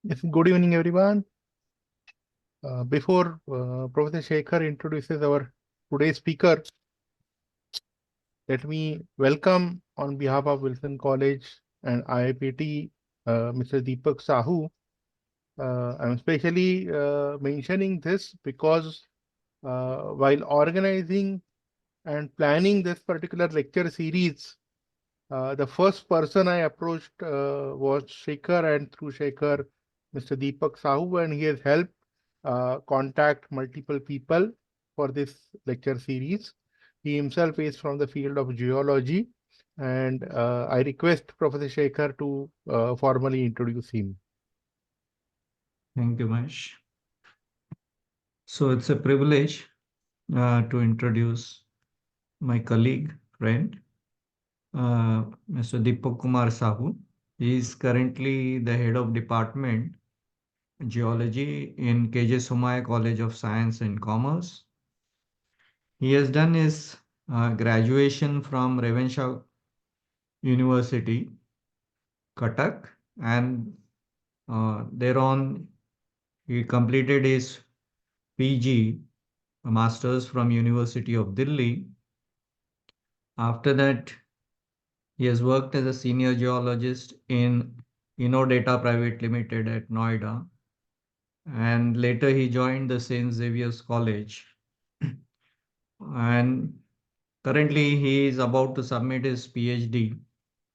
Yes, good evening, everyone. Before Professor Shekhar introduces our today's speaker, let me welcome on behalf of Wilson College and IAPT, Mr. Deepak Sahu. I'm especially mentioning this because while organizing and planning this particular lecture series, the first person I approached was Shekhar, and through Shekhar, Mr. Deepak Sahu, and he has helped contact multiple people for this lecture series. He himself is from the field of geology, and I request Professor Shekhar to formally introduce him. Thank you, Mahesh. So it's a privilege to introduce my colleague, friend, Mr. Deepak Kumar Sahu. He is currently the head of department geology in KJ Somaya College of Science and Commerce. He has done his graduation from Ravenshaw University, Cuttack, and thereon he completed his PG, a master's from University of Delhi. After that, he has worked as a senior geologist in InnoData Private Limited at Noida, and later he joined the St. Xavier's College. And currently, he is about to submit his PhD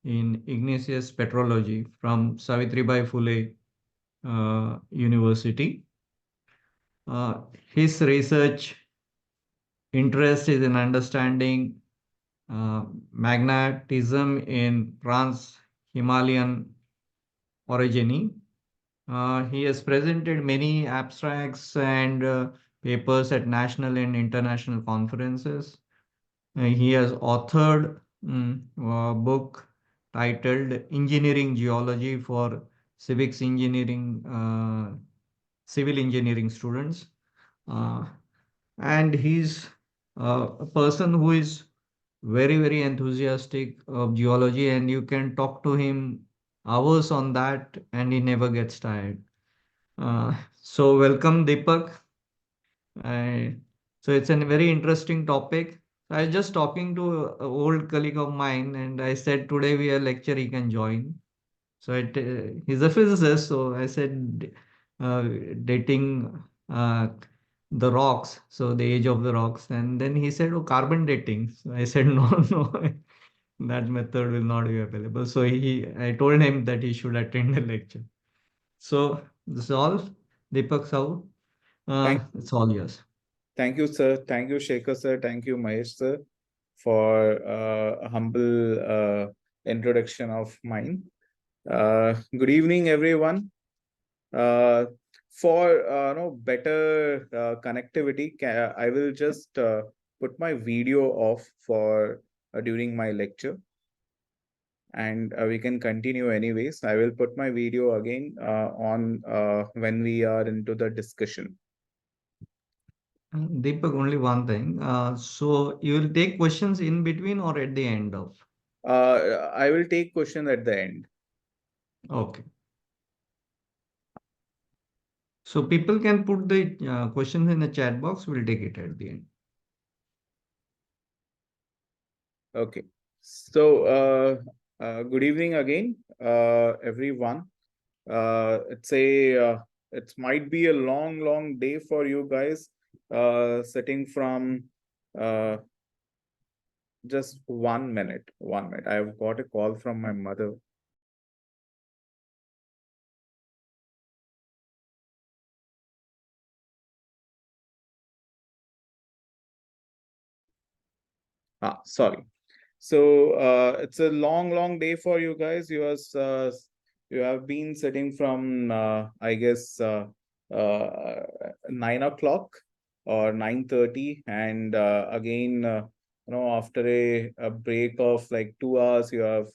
in igneous petrology from Savitribai Phule University. His research interest is in understanding magnetism in trans-Himalayan orogeny. He has presented many abstracts and papers at national and international conferences. He has authored a book titled Engineering Geology for Civics Engineering, Civil Engineering Students. Uh, and he's a person who is very enthusiastic of geology, and you can talk to him hours on that and he never gets tired. So welcome, Deepak. I, so it's a very interesting topic. I was just talking to an old colleague of mine, and I said today we have lecture, he can join. So he's a physicist, so I said uh, dating the rocks, so the age of the rocks, and then he said, "Oh, carbon dating." So I said, "No, no, that method will not be available." So I told him that he should attend the lecture. So this is all, Deepak Sahu. Thank, It's all yours. thank you, sir. Thank you, Shekhar, sir. Thank you, Mahesh, sir, for a humble introduction of mine. Good evening, everyone. Uh, for no better connectivity, I will just put my video off for during my lecture, and we can continue anyways. I will put my video again on when we are into the discussion. Deepak, only one thing. So you will take questions in between or at the end of? I will take question at the end. Okay. So people can put the questions in the chat box. We'll take it at the end. Okay. So, good evening again, everyone. It might be a long day for you guys, sitting from, just 1 minute. 1 minute. I've got a call from my mother. Sorry. So it's a long day for you guys. You have been sitting from I guess 9 o'clock or 9:30, and again after a break of like 2 hours, you have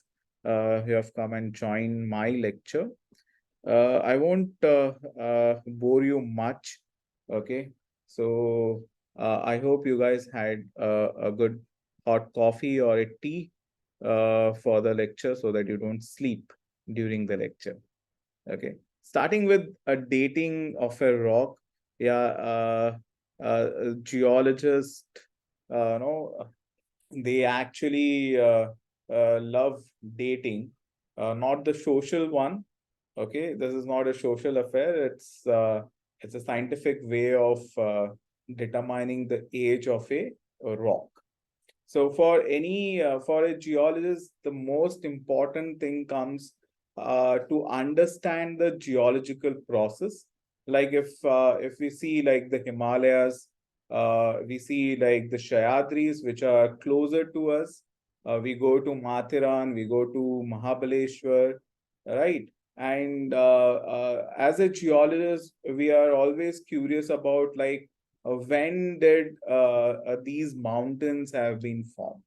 come and joined my lecture. I won't bore you much. Okay, so I hope you guys had a good hot coffee or a tea for the lecture so that you don't sleep during the lecture. Okay, starting with a dating of a rock. Yeah, geologists, no, they actually love dating, not the social one. Okay, this is not a social affair. It's a scientific way of determining the age of a rock. So for any for a geologist, the most important thing comes to understand the geological process. Like if we see like the Himalayas, we see like the Shayadris, which are closer to us. We go to Mathiran, we go to Mahabaleshwar, right? And as a geologist, we are always curious about like when did these mountains have been formed?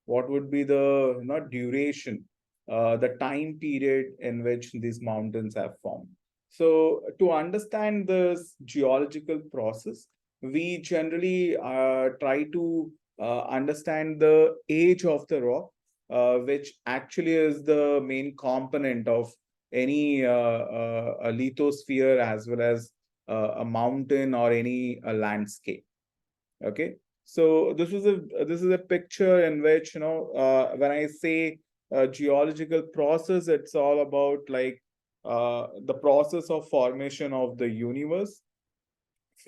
What would be the duration, the time period in which these mountains have formed? So to understand this geological process, we generally try to understand the age of the rock, which actually is the main component of any a lithosphere as well as a mountain or any landscape. Okay, so this is a picture in which when I say geological process, it's all about like the process of formation of the universe.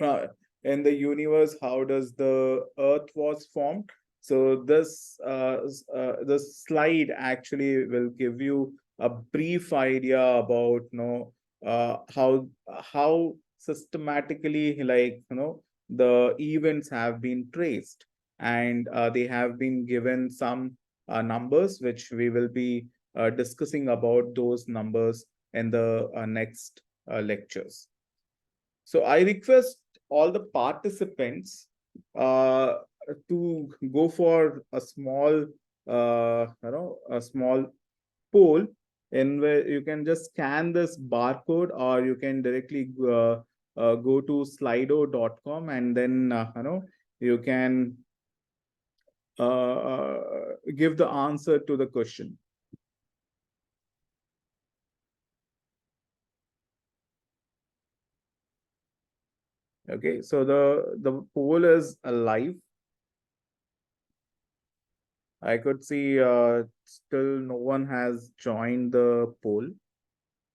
In the universe, how does the earth was formed? So this slide actually will give you a brief idea about how systematically like the events have been traced, and they have been given some numbers which we will be discussing about those numbers in the next lectures. So I request all the participants uh, to go for a small, a small poll in where you can just scan this barcode, or you can directly go to slido.com, and then you can give the answer to the question. Okay, so the poll is alive. I could see still no one has joined the poll.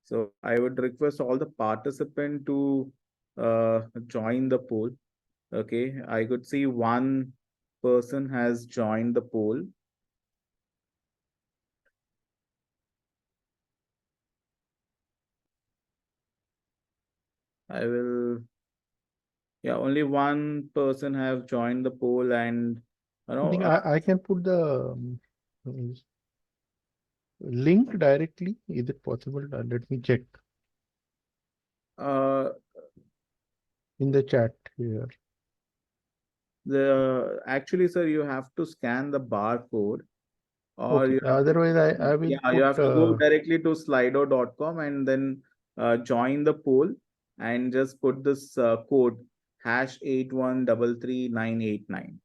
So I would request all the participant to join the poll. Okay, I could see one person has joined the poll. I will, yeah, only one person have joined the poll, and I think I can put the link directly. Is it possible? Let me check uh, in the chat here. the actually, sir, you have to scan the barcode, or Okay. you have to, Otherwise, I will yeah, you put. have to go directly to slido.com and then join the poll and just put this code #81333989.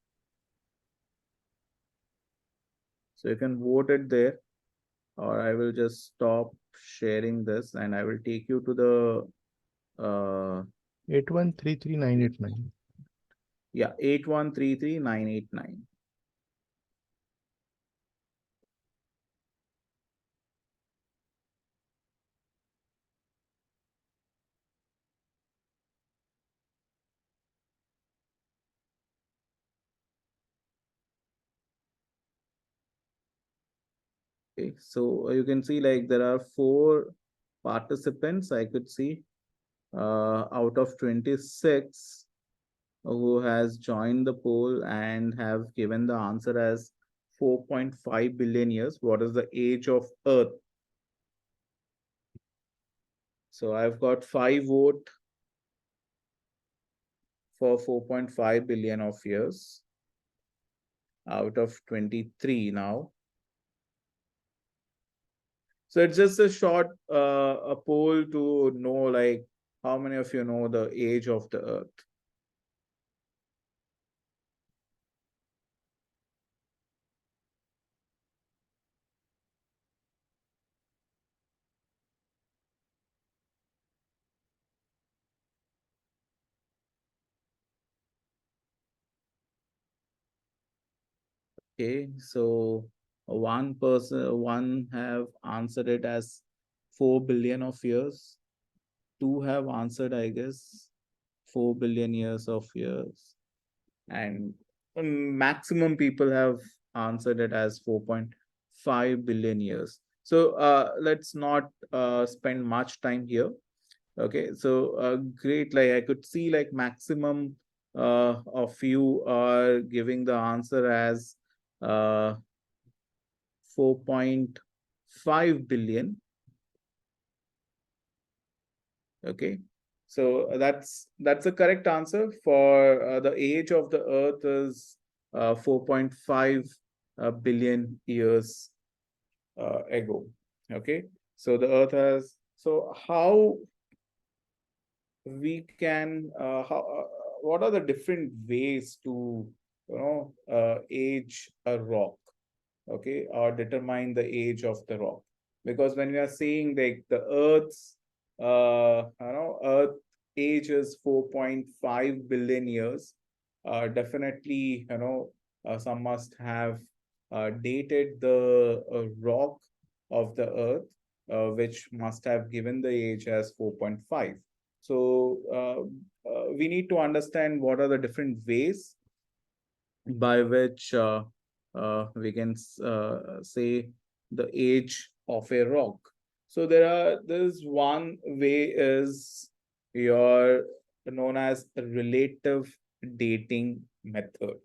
So you can vote it there, or I will just stop sharing this and I will take you to the 81339889. yeah, 81333989. Okay, so you can see like there are 4 participants I could see out of 26 who has joined the poll and have given the answer as 4.5 billion years. What is the age of Earth? So I've got 5 vote for 4.5 billion of years out of 23 now. So it's just a short a poll to know like how many of you know the age of the Earth. Okay, so one have answered it as 4 billion of years. Two have answered, I guess, 4 billion years of years. And maximum people have answered it as 4.5 billion years. So let's not spend much time here. Okay, so great. Like I could see like maximum of you are giving the answer as 4.5 billion. Okay, so that's the correct answer. For the age of the Earth is 4.5 billion years ago. Okay, so the Earth has. So how we can what are the different ways to age a rock, okay, or determine the age of the rock? Because when we are saying like the Earth's Earth age is 4.5 billion years, definitely some must have dated the rock of the Earth, which must have given the age as 4.5. So we need to understand what are the different ways by which we can say the age of a rock. So there's one way is your known as relative dating method.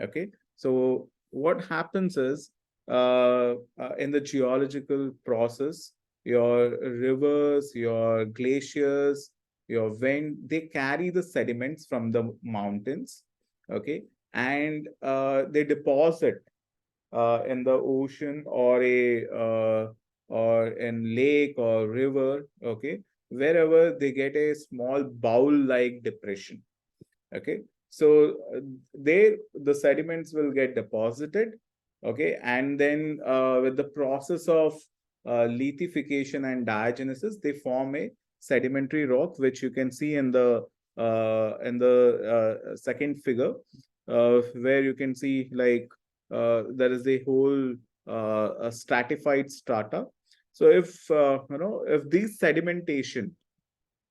Okay, so what happens is in the geological process, your rivers, your glaciers, your wind, they carry the sediments from the mountains. Okay, and they deposit in the ocean or in lake or river. Okay, wherever they get a small bowl like depression. Okay, so there the sediments will get deposited. Okay, and then with the process of lithification and diagenesis, they form a sedimentary rock, which you can see in the second figure, where you can see like there is a whole a stratified strata. So if these sedimentation,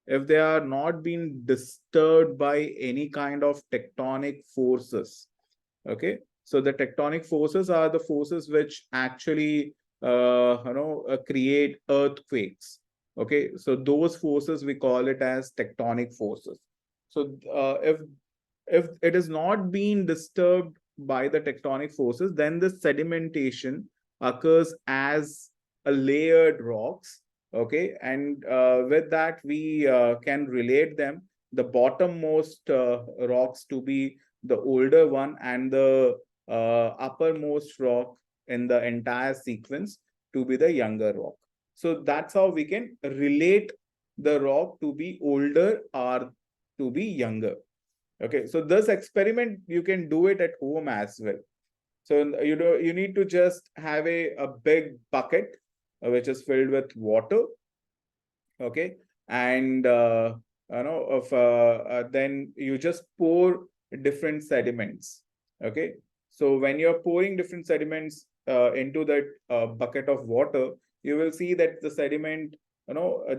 if they are not being disturbed by any kind of tectonic forces, okay, so the tectonic forces are the forces which actually create earthquakes. Okay, so those forces we call it as tectonic forces. So if it is not being disturbed by the tectonic forces, then the sedimentation occurs as a layered rocks. Okay, and with that we can relate them, the bottommost rocks to be the older one, and the uppermost rock in the entire sequence to be the younger rock. So that's how we can relate the rock to be older or to be younger. Okay, so this experiment you can do it at home as well. So you need to just have a big bucket which is filled with water. Okay, and then you just pour different sediments. Okay, so when you're pouring different sediments into that bucket of water, you will see that the sediment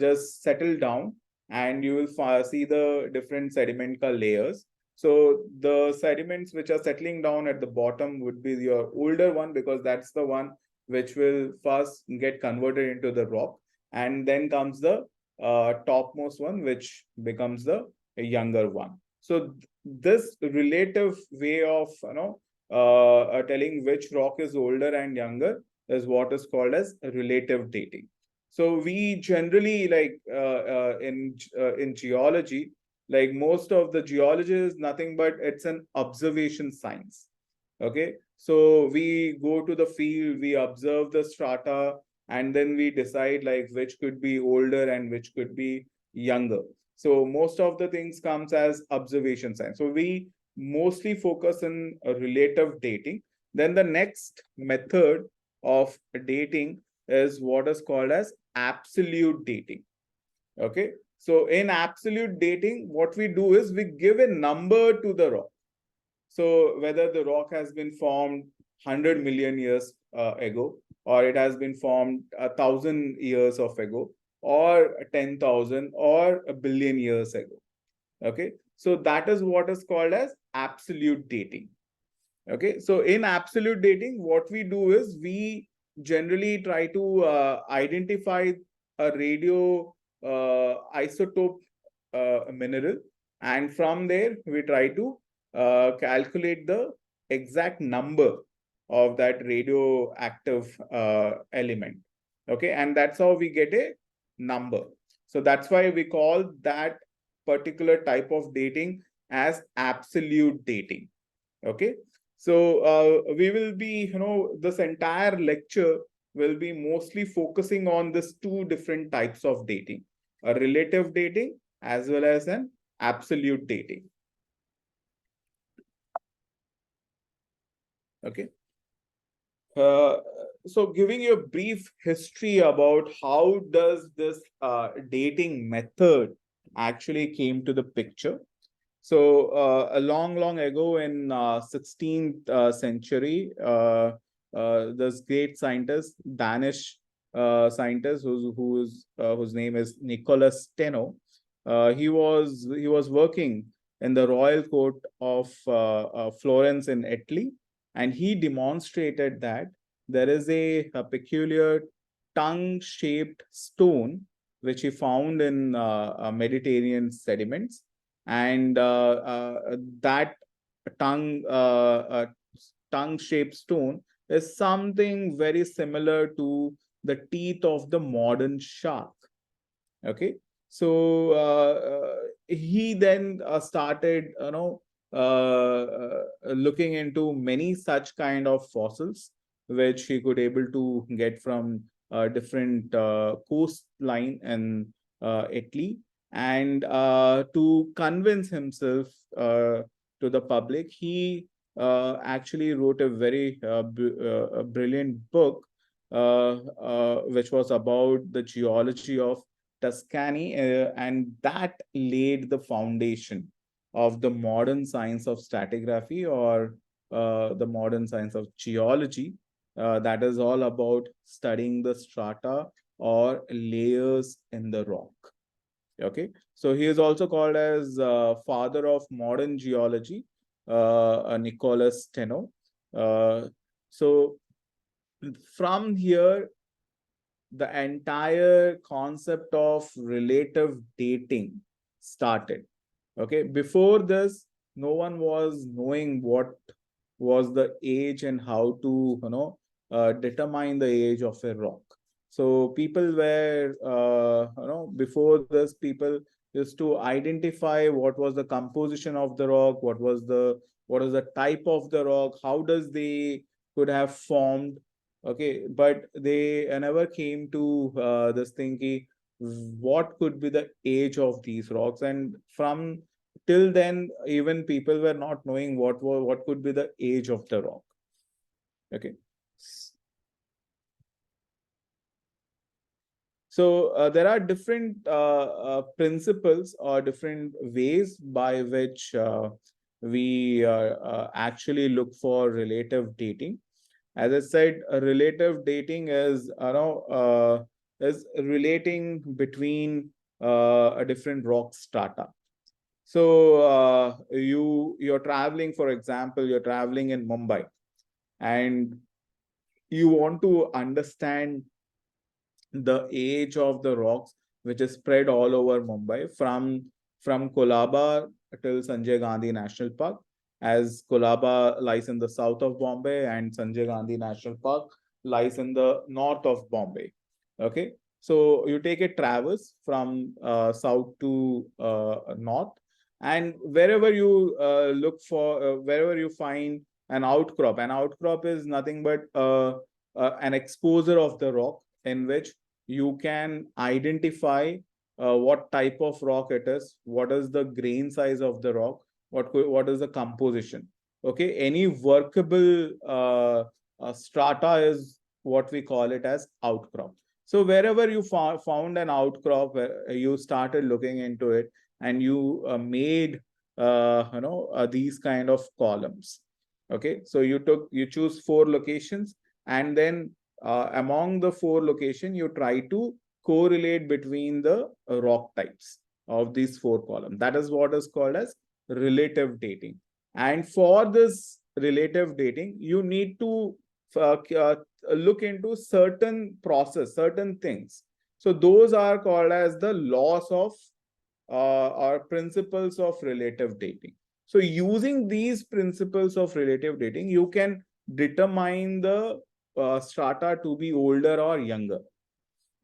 just settle down, and you will see the different sedimental layers. So the sediments which are settling down at the bottom would be your older one, because that's the one which will first get converted into the rock, and then comes the topmost one, which becomes the younger one. So this relative way of telling which rock is older and younger is what is called as relative dating. So we generally like in geology, like most of the geology is nothing but it's an observation science. Okay, so we go to the field, we observe the strata, and then we decide like which could be older and which could be younger. So most of the things comes as observation science. So we mostly focus on relative dating. Then the next method of dating is what is called as absolute dating. Okay, so in absolute dating, what we do is we give a number to the rock. So whether the rock has been formed 100 million years ago, or it has been formed 1,000 years of ago, or 10,000 or a billion years ago. Okay, so that is what is called as absolute dating. Okay, so in absolute dating, what we do is we generally try to identify a radio isotope mineral, and from there we try to calculate the exact number of that radioactive element. Okay, and that's how we get a number. So that's why we call that particular type of dating as absolute dating. Okay, so we will be, this entire lecture will be mostly focusing on this two different types of dating: a relative dating as well as an absolute dating. Okay. So giving you a brief history about how does this dating method actually came to the picture. So a long ago in 16th century, this great scientist, Danish scientist, whose name is Nicholas Steno, he was working in the royal court of Florence in Italy, and he demonstrated that there is a peculiar tongue-shaped stone which he found in Mediterranean sediments, and that tongue tongue-shaped stone is something very similar to the teeth of the modern shark. Okay, so he then started, looking into many such kind of fossils which he could able to get from different coastline in Italy, and to convince himself to the public, he actually wrote a very brilliant book which was about the geology of Tuscany, and that laid the foundation of the modern science of stratigraphy, or the modern science of geology, that is all about studying the strata or layers in the rock. Okay, so he is also called as father of modern geology, Nicholas Steno. So from here, the entire concept of relative dating started. Okay, before this, no one was knowing what was the age and how to determine the age of a rock. So people were before this, people used to identify what was the composition of the rock, what is the type of the rock, how does they could have formed. Okay, but they never came to this thing ki, what could be the age of these rocks, and from till then even people were not knowing what could be the age of the rock. Okay, so there are different principles or different ways by which we actually look for relative dating. As I said, relative dating is relating between a different rock strata. So you're traveling, for example, you're traveling in Mumbai, and you want to understand the age of the rocks which is spread all over Mumbai, from Kolaba till Sanjay Gandhi National Park, as Kolaba lies in the south of Bombay and Sanjay Gandhi National Park lies in the north of Bombay. Okay, so you take a traverse from south to north, and wherever you look for, wherever you find an outcrop is nothing but an exposure of the rock in which you can identify what type of rock it is, what is the grain size of the rock, what is the composition. Okay, any workable strata is what we call it as outcrop. So wherever you found an outcrop, you started looking into it, and you made these kind of columns. Okay, so you choose 4 locations, and then among the 4 location, you try to correlate between the rock types of these 4 columns. That is what is called as relative dating. And for this relative dating, you need to look into certain process, certain things. So those are called as the laws of or principles of relative dating. So using these principles of relative dating, you can determine the strata to be older or younger.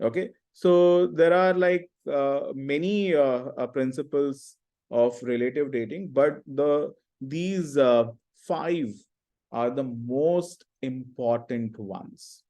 Okay, so there are like many principles of relative dating, but these 5 are the most important ones.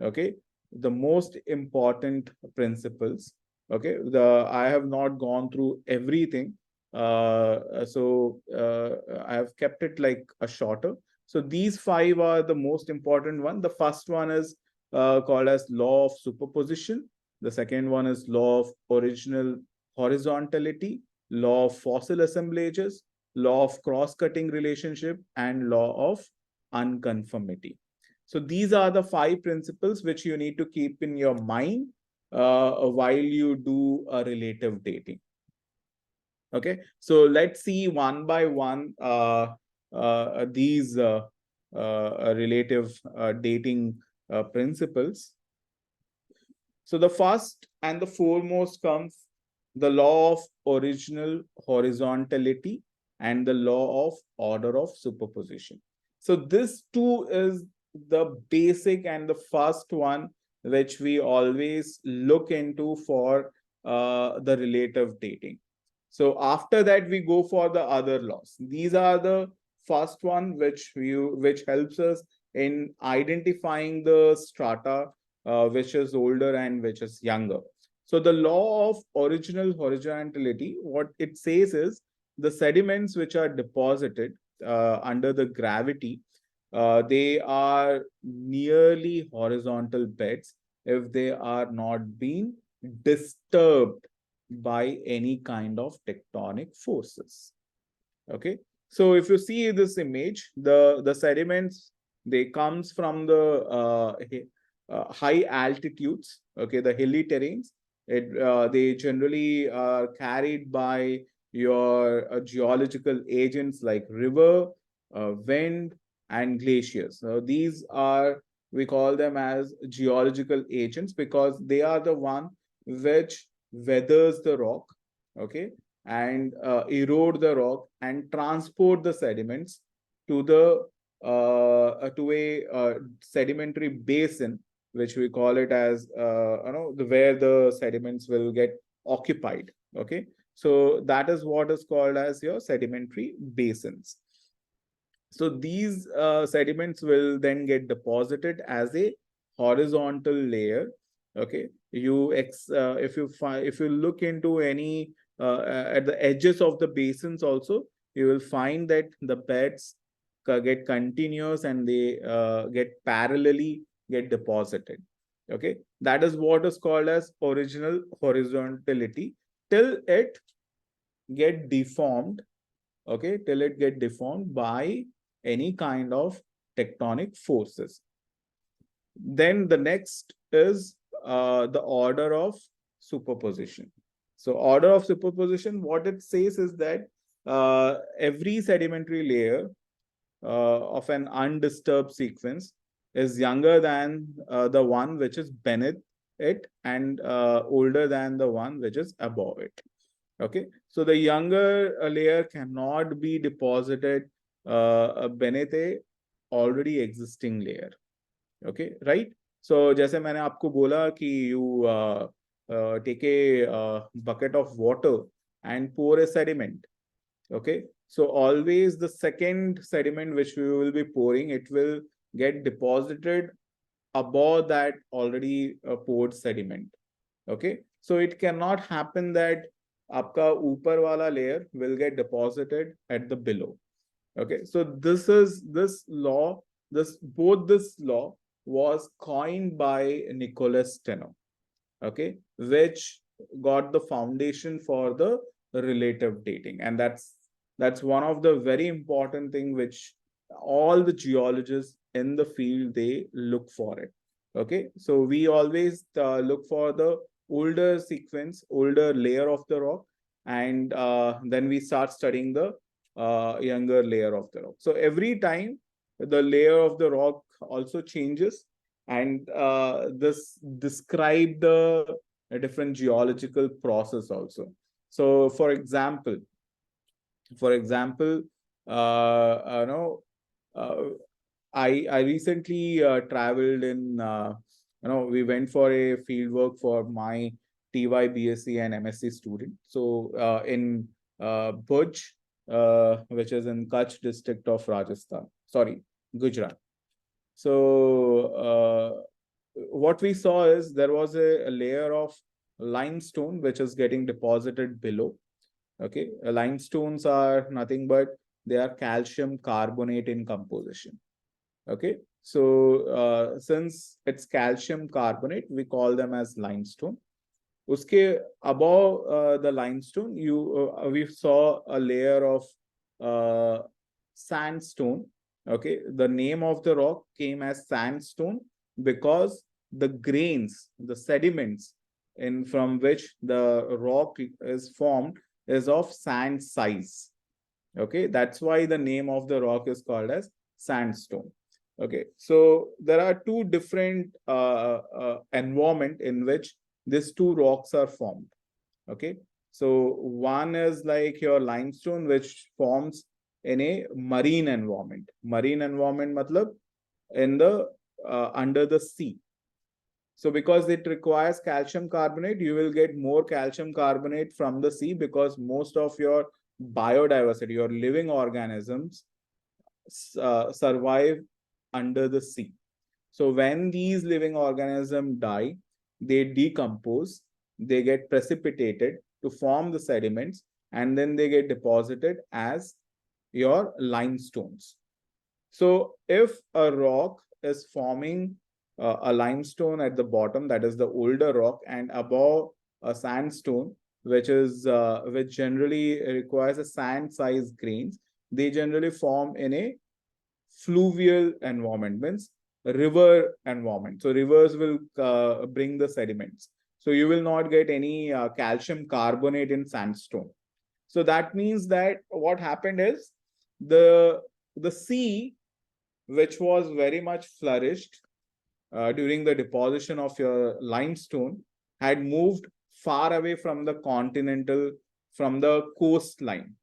Okay, the most important principles. Okay, I have not gone through everything, so I have kept it like a shorter. So these 5 are the most important one. The first one is called as law of superposition. The second one is law of original horizontality, law of fossil assemblages, law of cross-cutting relationship, and law of unconformity. So these are the 5 principles which you need to keep in your mind while you do a relative dating. Okay, so let's see one by one these relative dating principles. So the first and the foremost comes the law of original horizontality and the law of order of superposition. So this too is the basic and the first one which we always look into for the relative dating. So after that, we go for the other laws. These are the first one which helps us in identifying the strata which is older and which is younger. So the law of original horizontality, what it says is the sediments which are deposited under the gravity, they are nearly horizontal beds if they are not being disturbed by any kind of tectonic forces. Okay, so if you see this image, the sediments, they comes from the high altitudes. Okay, the hilly terrains. They generally are carried by your geological agents like river, wind, and glaciers. So these are, we call them as geological agents because they are the one which weathers the rock. Okay, and erode the rock and transport the sediments to the to a sedimentary basin, which we call it as where the sediments will get occupied. Okay, so that is what is called as your sedimentary basins. So these sediments will then get deposited as a horizontal layer. Okay, if you look into any at the edges of the basins also, you will find that the beds get continuous and they get parallelly get deposited. Okay, that is what is called as original horizontality till it get deformed. Okay, till it get deformed by any kind of tectonic forces. Then the next is the order of superposition. So order of superposition, what it says is that every sedimentary layer of an undisturbed sequence is younger than the one which is beneath it and older than the one which is above it. Okay, so the younger layer cannot be deposited beneath a already existing layer. Okay, right? So जैसे मैंने आपको बोला कि you take a bucket of water and pour a sediment. Okay, so always the second sediment which we will be pouring, it will get deposited above that already poured sediment. Okay, so it cannot happen that आपका ऊपर वाला layer will get deposited at the below. Okay, so this law was coined by Nicholas Steno. Okay, which got the foundation for the relative dating, and that's one of the very important thing which all the geologists in the field, they look for it. Okay, so we always look for the older sequence, older layer of the rock, and then we start studying the younger layer of the rock. So every time the layer of the rock also changes, and this describe the different geological process also. So for example, you know, uh, I recently traveled in, we went for a field work for my TY, BSc and MSc student. So in Bhuj, which is in Kutch district of Rajasthan, sorry, Gujarat. So what we saw is there was a layer of limestone which is getting deposited below. Okay, limestones are nothing but they are calcium carbonate in composition. Okay, so since it's calcium carbonate, we call them as limestone. Uske above the limestone, we saw a layer of sandstone. Okay, the name of the rock came as sandstone because the grains, the sediments in from which the rock is formed is of sand size. Okay, that's why the name of the rock is called as sandstone. Okay, so there are two different environment in which these two rocks are formed. Okay, so one is like your limestone, which forms in a marine environment. Marine environment matlab in the under the sea. So because it requires calcium carbonate, you will get more calcium carbonate from the sea because most of your biodiversity, your living organisms survive under the sea. So when these living organisms die, they decompose, they get precipitated to form the sediments, and then they get deposited as your limestones. So if a rock is forming a limestone at the bottom, that is the older rock, and above a sandstone, which generally requires a sand-sized grains, they generally form in a fluvial environment, means river environment. So rivers will bring the sediments. So you will not get any calcium carbonate in sandstone. So that means that what happened is the sea, which was very much flourished during the deposition of your limestone, had moved far away from the from the coastline.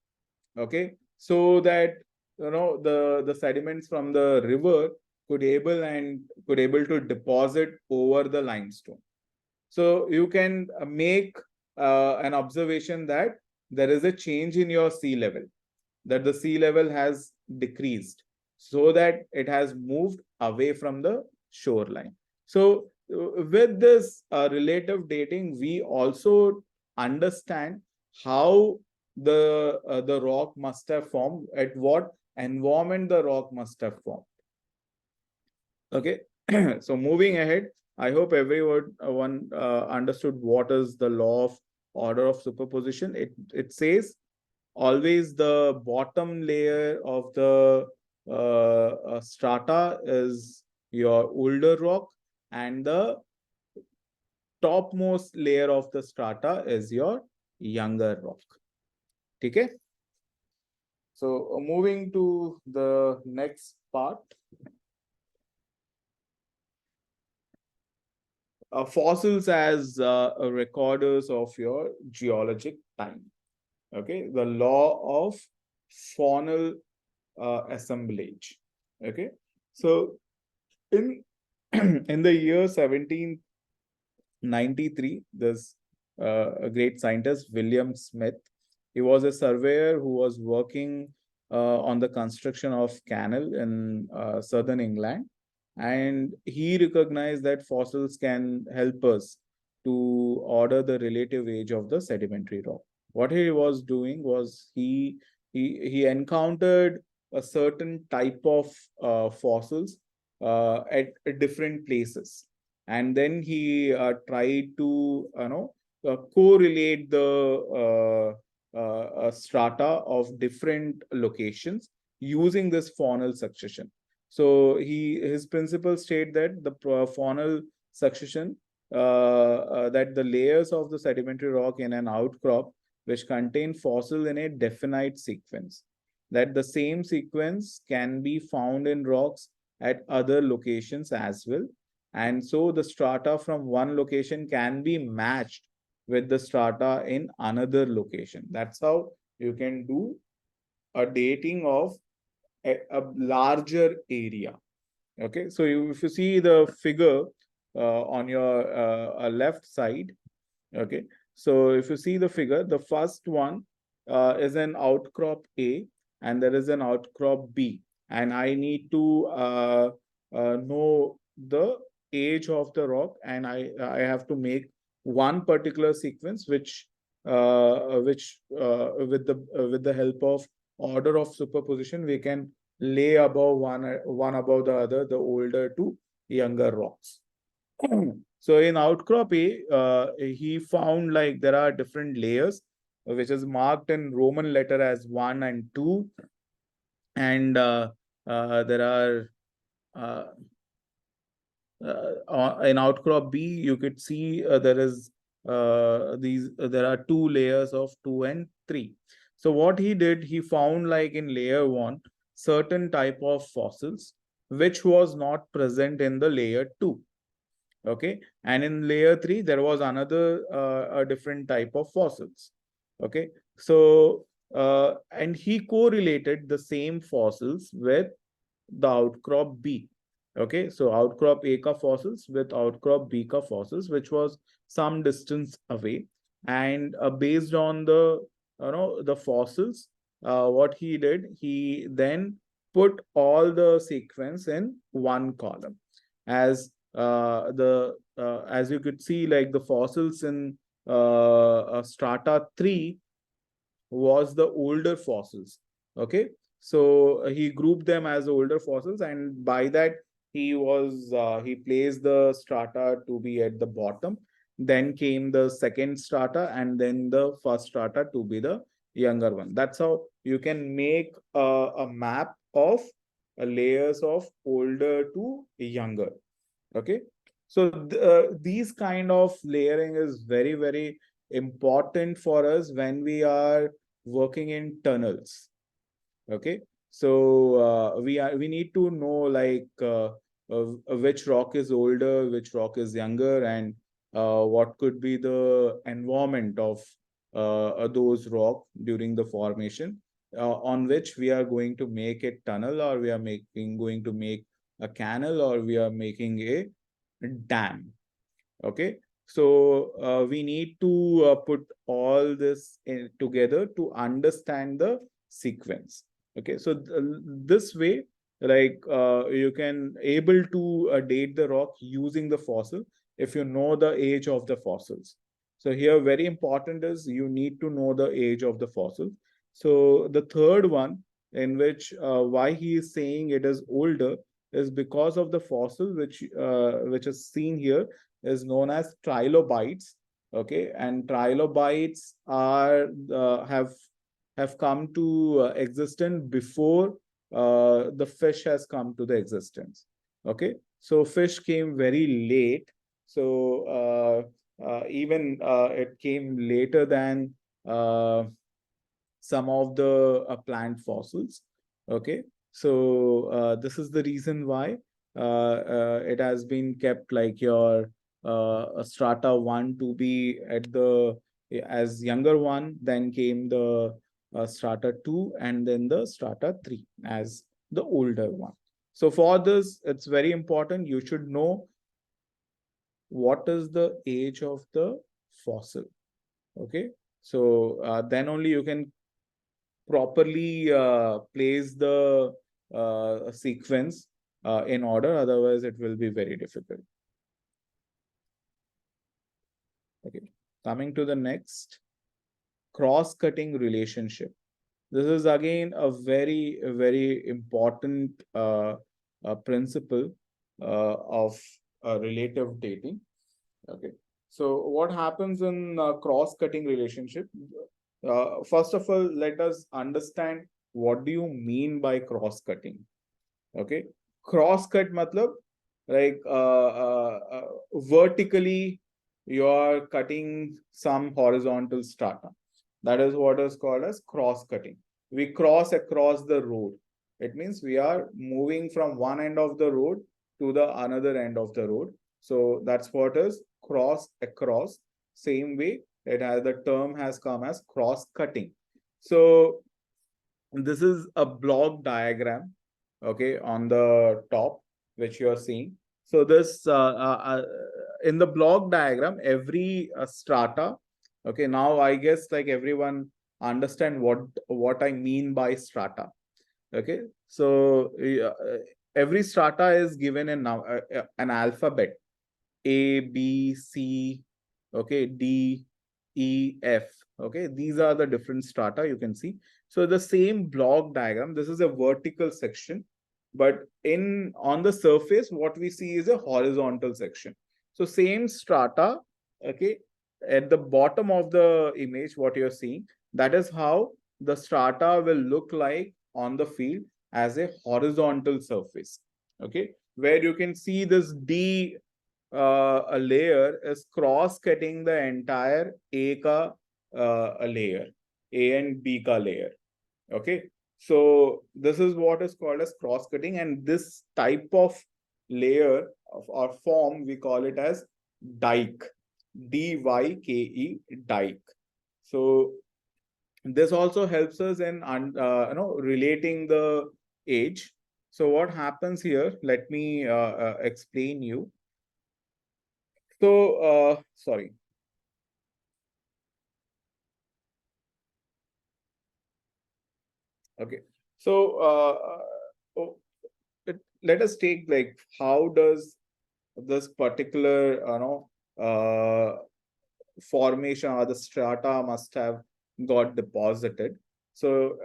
Okay, so that the sediments from the river could able to deposit over the limestone. So you can make an observation that there is a change in your sea level, that the sea level has decreased, so that it has moved away from the shoreline. So with this relative dating, we also understand how the rock must have formed, at what environment the rock must have formed. Okay, so moving ahead, I hope everyone understood what is the law of order of superposition. It says always the bottom layer of the strata is your older rock, and the topmost layer of the strata is your younger rock. Okay, so moving to the next part, fossils as recorders of your geologic time. Okay, the law of faunal assemblage. Okay, so in in the year 1793, this a great scientist, William Smith, he was a surveyor who was working on the construction of canal in southern England, and he recognized that fossils can help us to order the relative age of the sedimentary rock. What he was doing was he encountered a certain type of fossils at different places, and then he tried to correlate the strata of different locations, using this faunal succession. So his principles state that the faunal succession, that the layers of the sedimentary rock in an outcrop which contain fossil in a definite sequence, that the same sequence can be found in rocks at other locations as well. And so the strata from one location can be matched with the strata in another location. That's how you can do a dating of a larger area. Okay, so if you see the figure on your left side, okay, so if you see the figure, the first one is an outcrop A and there is an outcrop B, and I need to know the age of the rock, and I have to make one particular sequence which with the help of order of superposition we can lay above one above the other, the older to younger rocks. So in outcrop A, he found like there are different layers, which is marked in Roman letter as 1 and 2, and there are in outcrop B, you could see there is there are 2 layers of 2 and 3. So what he did, he found like in layer 1 certain type of fossils which was not present in the layer 2. Okay, and in layer 3 there was another a different type of fossils. Okay, so and he correlated the same fossils with the outcrop B. Okay, so outcrop A ka fossils with outcrop B ka fossils, which was some distance away, and based on the the fossils, what he did, he then put all the sequence in one column. As as you could see, like the fossils in strata 3 was the older fossils. Okay, so he grouped them as older fossils, and by that he placed the strata to be at the bottom. Then came the second strata, and then the first strata to be the younger one. That's how you can make a map of layers of older to younger. Okay, so these kind of layering is very, very important for us when we are working in tunnels. Okay, so we need to know like which rock is older, which rock is younger, and what could be the environment of those rock during the formation, on which we are going to make a tunnel, or we are going to make a canal, or we are making a dam. Okay, so we need to put all this together to understand the sequence. Okay, so this way, like you can able to date the rock using the fossil if you know the age of the fossils. So here very important is you need to know the age of the fossil. So the third one, in which why he is saying it is older, is because of the fossil which is seen here is known as trilobites. Okay, and trilobites are have come to existence before the fish has come to the existence. Okay, so fish came very late. So even it came later than some of the plant fossils. Okay, so this is the reason why it has been kept like your strata 1 to be at the as younger one, then came the strata 2, and then the strata 3 as the older one. So for this, it's very important you should know what is the age of the fossil. Okay, so then only you can properly place the sequence in order, otherwise it will be very difficult. Okay, coming to the next, cross-cutting relationship. This is again a very, very important principle of relative dating. Okay, so what happens in cross-cutting relationship? First of all, let us understand what do you mean by cross-cutting? Okay, cross-cut matlab like vertically you are cutting some horizontal strata. That is what is called as cross-cutting. We cross across the road. It means we are moving from one end of the road to the another end of the road. So that's what is cross across. Same way it has, the term has come as cross-cutting. So this is a block diagram, okay, on the top, which you are seeing. So this in the block diagram, every strata, okay, now I guess like everyone understand what I mean by strata. Okay, so every strata is given an alphabet, A, B, C, okay, D, E, F. Okay, these are the different strata you can see. So the same block diagram, this is a vertical section, but on the surface, what we see is a horizontal section. So same strata, okay, at the bottom of the image, what you're seeing, that is how the strata will look like on the field as a horizontal surface. Okay, where you can see this D a layer is cross-cutting the entire a layer, A and B ka layer. Okay, so this is what is called as cross-cutting, and this type of layer of our form we call it as dike, D-Y-K-E, dike. So this also helps us in relating the age. So what happens here? Let me explain you. So, sorry. Okay. So, let us take like how does this particular, formation or the strata must have got deposited. So,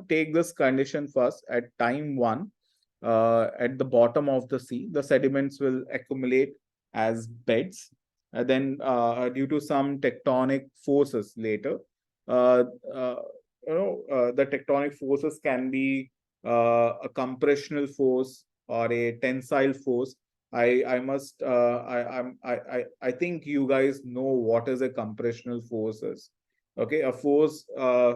take this condition first. At time 1, at the bottom of the sea, the sediments will accumulate as beds. Then, due to some tectonic forces later, uh, uh, the tectonic forces can be a compressional force or a tensile force. I think you guys know what is a compressional force is. Okay, a force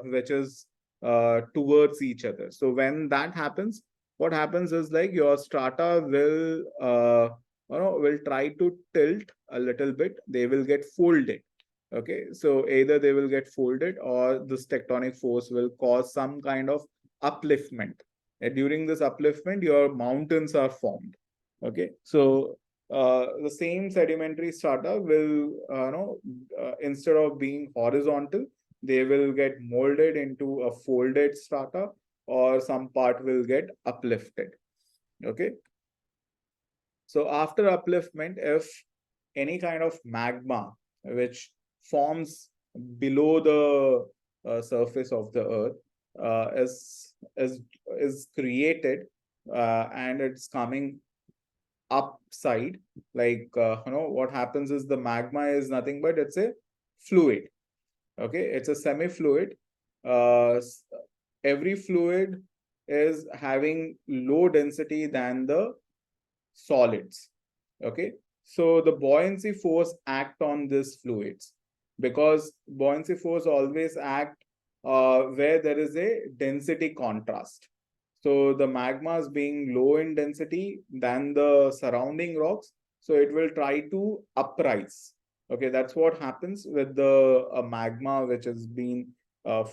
which is towards each other. So when that happens, what happens is like your strata will try to tilt a little bit. They will get folded. Okay, so either they will get folded or this tectonic force will cause some kind of upliftment. And during this upliftment, your mountains are formed. Okay, so the same sedimentary strata will, instead of being horizontal, they will get molded into a folded strata, or some part will get uplifted. Okay, so after upliftment, if any kind of magma which forms below the surface of the earth is created, and it's coming upside, like what happens is the magma is nothing but it's a fluid. Okay, it's a semi-fluid. Every fluid is having low density than the solids. Okay, so the buoyancy force act on these fluids, because buoyancy force always act where there is a density contrast. So the magma is being low in density than the surrounding rocks, so it will try to uprise. Okay, that's what happens with the magma which has been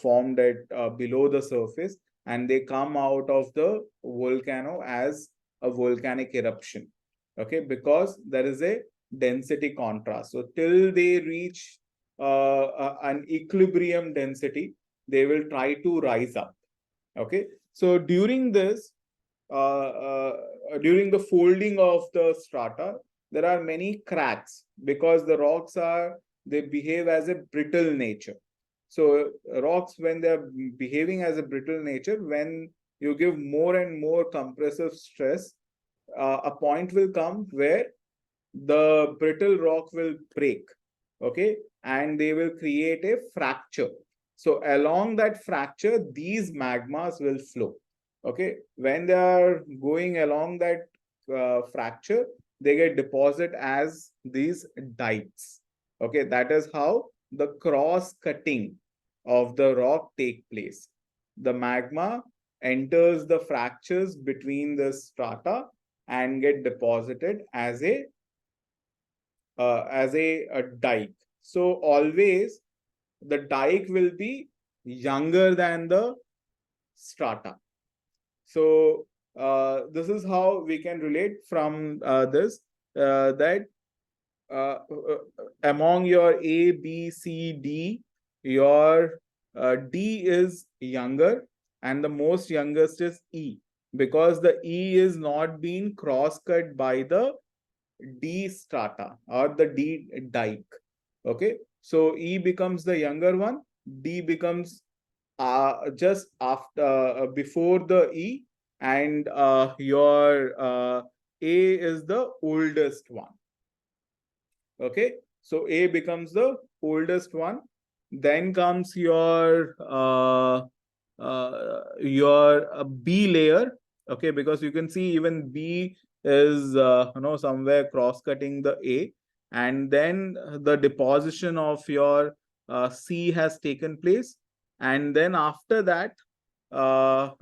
formed at below the surface, and they come out of the volcano as a volcanic eruption. Okay, because there is a density contrast. So till they reach an equilibrium density, they will try to rise up. Okay, so during this, during the folding of the strata, there are many cracks, because the rocks they behave as a brittle nature. So rocks, when they're behaving as a brittle nature, when you give more and more compressive stress, a point will come where the brittle rock will break. Okay, and they will create a fracture. So along that fracture, these magmas will flow. Okay, when they are going along that fracture, they get deposited as these dikes. Okay, that is how the cross cutting of the rock take place. The magma enters the fractures between the strata and get deposited as a dike. So always the dike will be younger than the strata. So this is how we can relate from this that among your A, B, C, D, your D is younger and the most youngest is E, because the E is not being cross cut by the D strata or the D dike. Okay, so E becomes the younger one, D becomes just after before the E, and your A is the oldest one. Okay, so A becomes the oldest one. Then comes your B layer. Okay, because you can see even B is somewhere cross cutting the A, and then the deposition of your C has taken place, and then after that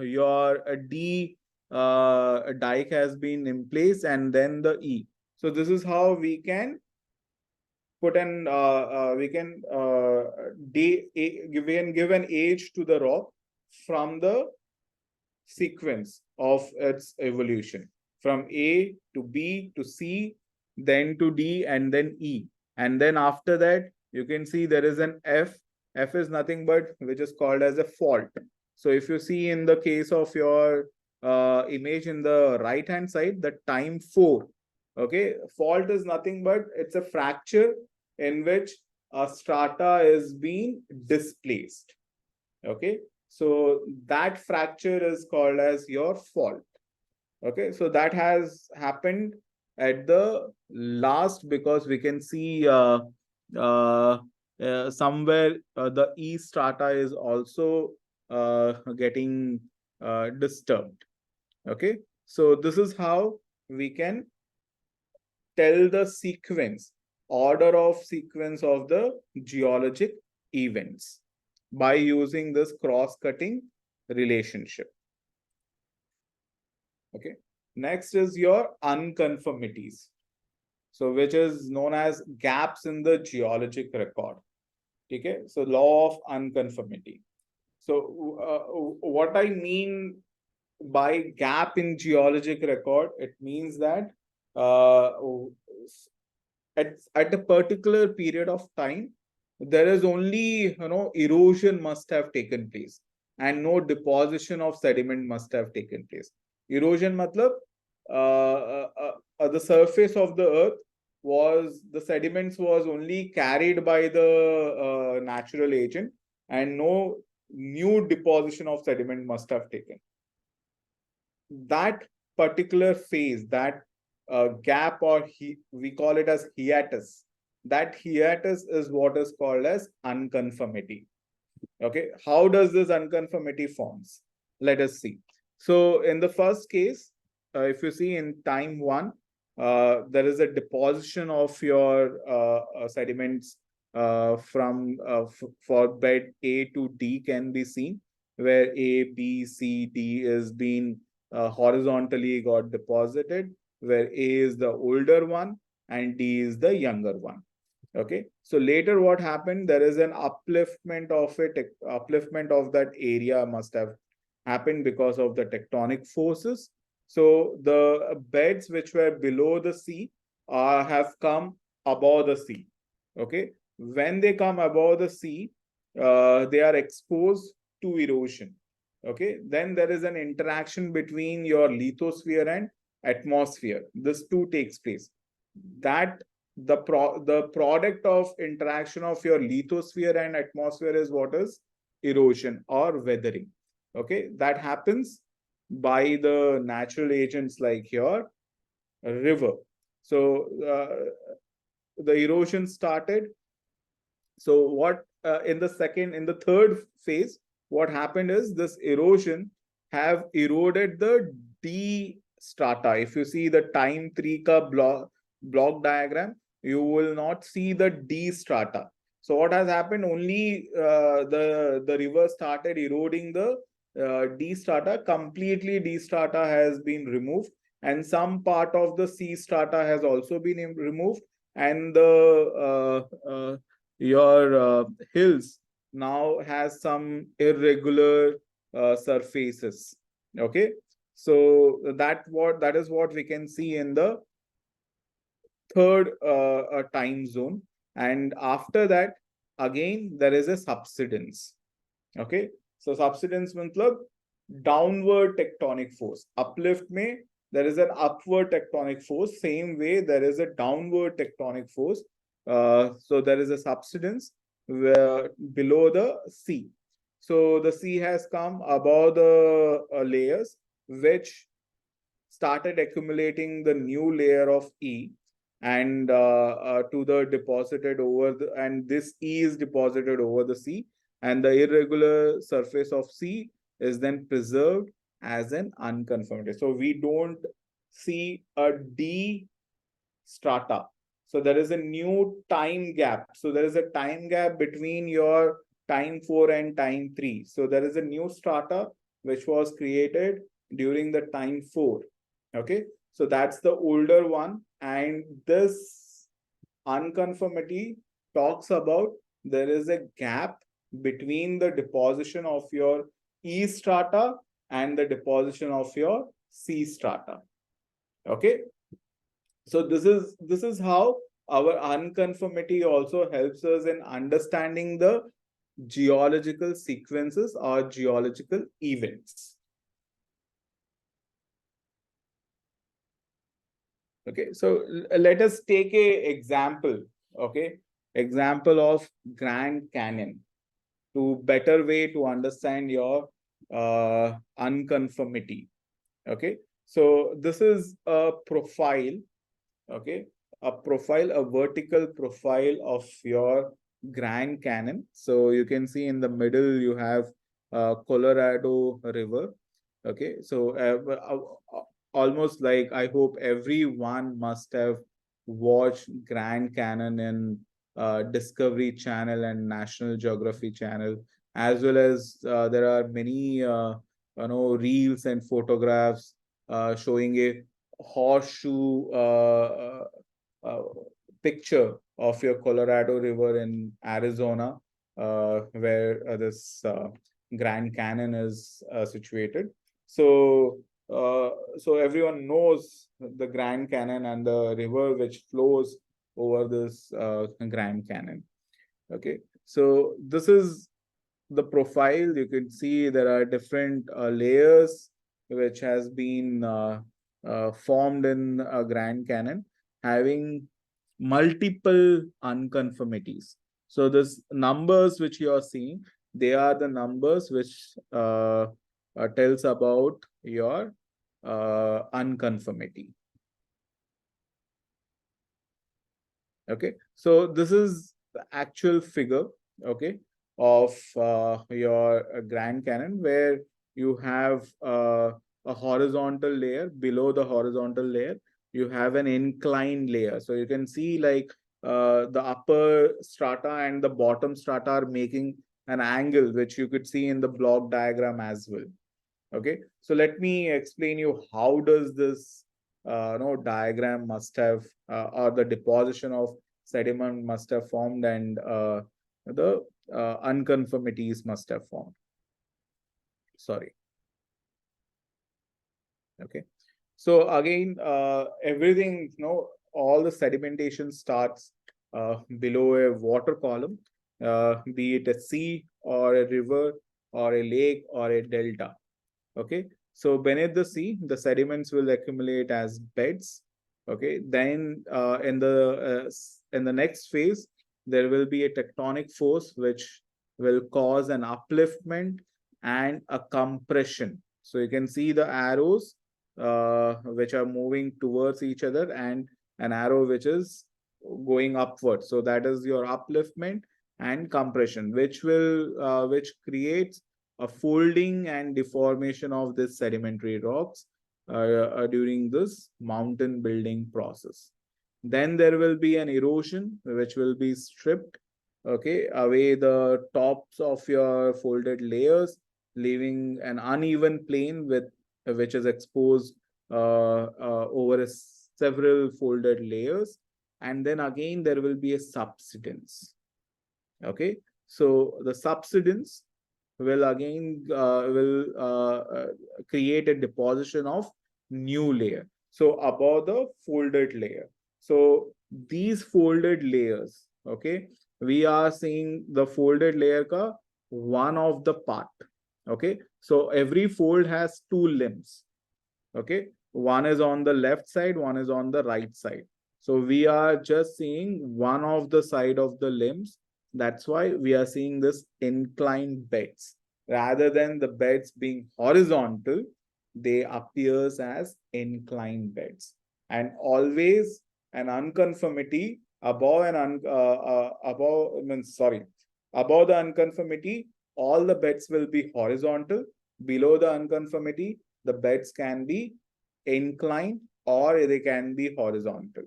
your D dike has been in place, and then the E. So this is how we can put an we can give an age to the rock from the sequence of its evolution, from A to B to C, then to D, and then E. And then after that, you can see there is an F. F is nothing but which is called as a fault. So if you see in the case of your image in the right hand side, the time 4. Okay, fault is nothing but it's a fracture in which a strata is being displaced. Okay, so that fracture is called as your fault. Okay, so that has happened at the last, because we can see somewhere the E strata is also getting disturbed. Okay, so this is how we can tell the sequence, order of sequence of the geologic events by using this cross-cutting relationship. Okay, next is your unconformities, so which is known as gaps in the geologic record. Okay, so law of unconformity. So what I mean by gap in geologic record, it means that at a particular period of time, there is only erosion must have taken place and no deposition of sediment must have taken place. Erosion matlab the surface of the earth was, the sediments was only carried by the natural agent and no new deposition of sediment must have taken. That particular phase, that gap, or we call it as hiatus, that hiatus is what is called as unconformity. Okay, how does this unconformity forms? Let us see. So in the first case, if you see in time 1, there is a deposition of your sediments from for bed A to D can be seen, where A, B, C, D is being horizontally got deposited, where A is the older one and D is the younger one. Okay, so later what happened, there is an upliftment of it, upliftment of that area must have happened because of the tectonic forces. So the beds which were below the sea have come above the sea. Okay, when they come above the sea, they are exposed to erosion. Okay, then there is an interaction between your lithosphere and atmosphere. This too takes place. That the product of interaction of your lithosphere and atmosphere is what is erosion or weathering. Okay, that happens by the natural agents like your river. So the erosion started. So what in the third phase, what happened is this erosion have eroded the D strata. If you see the time 3 ka block diagram, you will not see the D strata. So what has happened? Only the river started eroding the D strata. Completely D strata has been removed, and some part of the C strata has also been removed, and the your hills now has some irregular surfaces. Okay, so that is what we can see in the third time zone. And after that, again there is a subsidence. Okay, so subsidence matlab downward tectonic force. Uplift mein there is an upward tectonic force. Same way there is a downward tectonic force. So there is a subsidence where below the sea. So the sea has come above the layers, which started accumulating the new layer of E, and to the deposited over the, and this E is deposited over the sea, and the irregular surface of sea is then preserved as an unconformity. So we don't see a D strata. So there is a new time gap. So there is a time gap between your time 4 and time 3. So there is a new strata which was created during the time 4. Okay, so that's the older one, and this unconformity talks about there is a gap between the deposition of your E strata and the deposition of your C strata. Okay, so this is how our unconformity also helps us in understanding the geological sequences or geological events. Okay, so let us take a example. Okay, example of Grand Canyon to better way to understand your unconformity. Okay, so this is a profile. Okay, a vertical profile of your Grand Canyon. So you can see in the middle you have Colorado River. Okay, so almost like I hope everyone must have watched Grand Canyon in Discovery Channel and National Geography Channel, as well as there are many reels and photographs showing a horseshoe picture of your Colorado River in Arizona, where this Grand Canyon is situated. So everyone knows the Grand Canyon and the river which flows over this Grand Canyon. Okay, so this is the profile. You can see there are different layers which has been formed in a Grand Canyon, having multiple unconformities. So this numbers which you are seeing, they are the numbers which tells about your unconformity. Okay, so this is the actual figure, okay, of your Grand Canyon, where you have a horizontal layer. Below the horizontal layer you have an inclined layer. So you can see like the upper strata and the bottom strata are making an angle, which you could see in the block diagram as well. Okay, so let me explain you how does this diagram must have or the deposition of sediment must have formed, and the unconformities must have formed. Sorry. Okay, so again, everything, all the sedimentation starts below a water column, be it a sea or a river or a lake or a delta. Okay, so beneath the sea, the sediments will accumulate as beds. Okay, then in the next phase, there will be a tectonic force which will cause an upliftment and a compression. So you can see the arrows which are moving towards each other, and an arrow which is going upward. So that is your upliftment, and compression, which creates a folding and deformation of this sedimentary rocks during this mountain building process. Then there will be an erosion, which will be stripped, okay, away the tops of your folded layers, leaving an uneven plane with which is exposed over several folded layers. And then again there will be a subsidence. Okay, so the subsidence will again create a deposition of new layer, so above the folded layer. So these folded layers, okay, we are seeing the folded layer ka one of the part. Okay, so every fold has two limbs. Okay, one is on the left side, one is on the right side. So we are just seeing one of the side of the limbs. That's why we are seeing this inclined beds. Rather than the beds being horizontal, they appears as inclined beds. And always an unconformity above above the unconformity, all the beds will be horizontal. Below the unconformity, the beds can be inclined or they can be horizontal.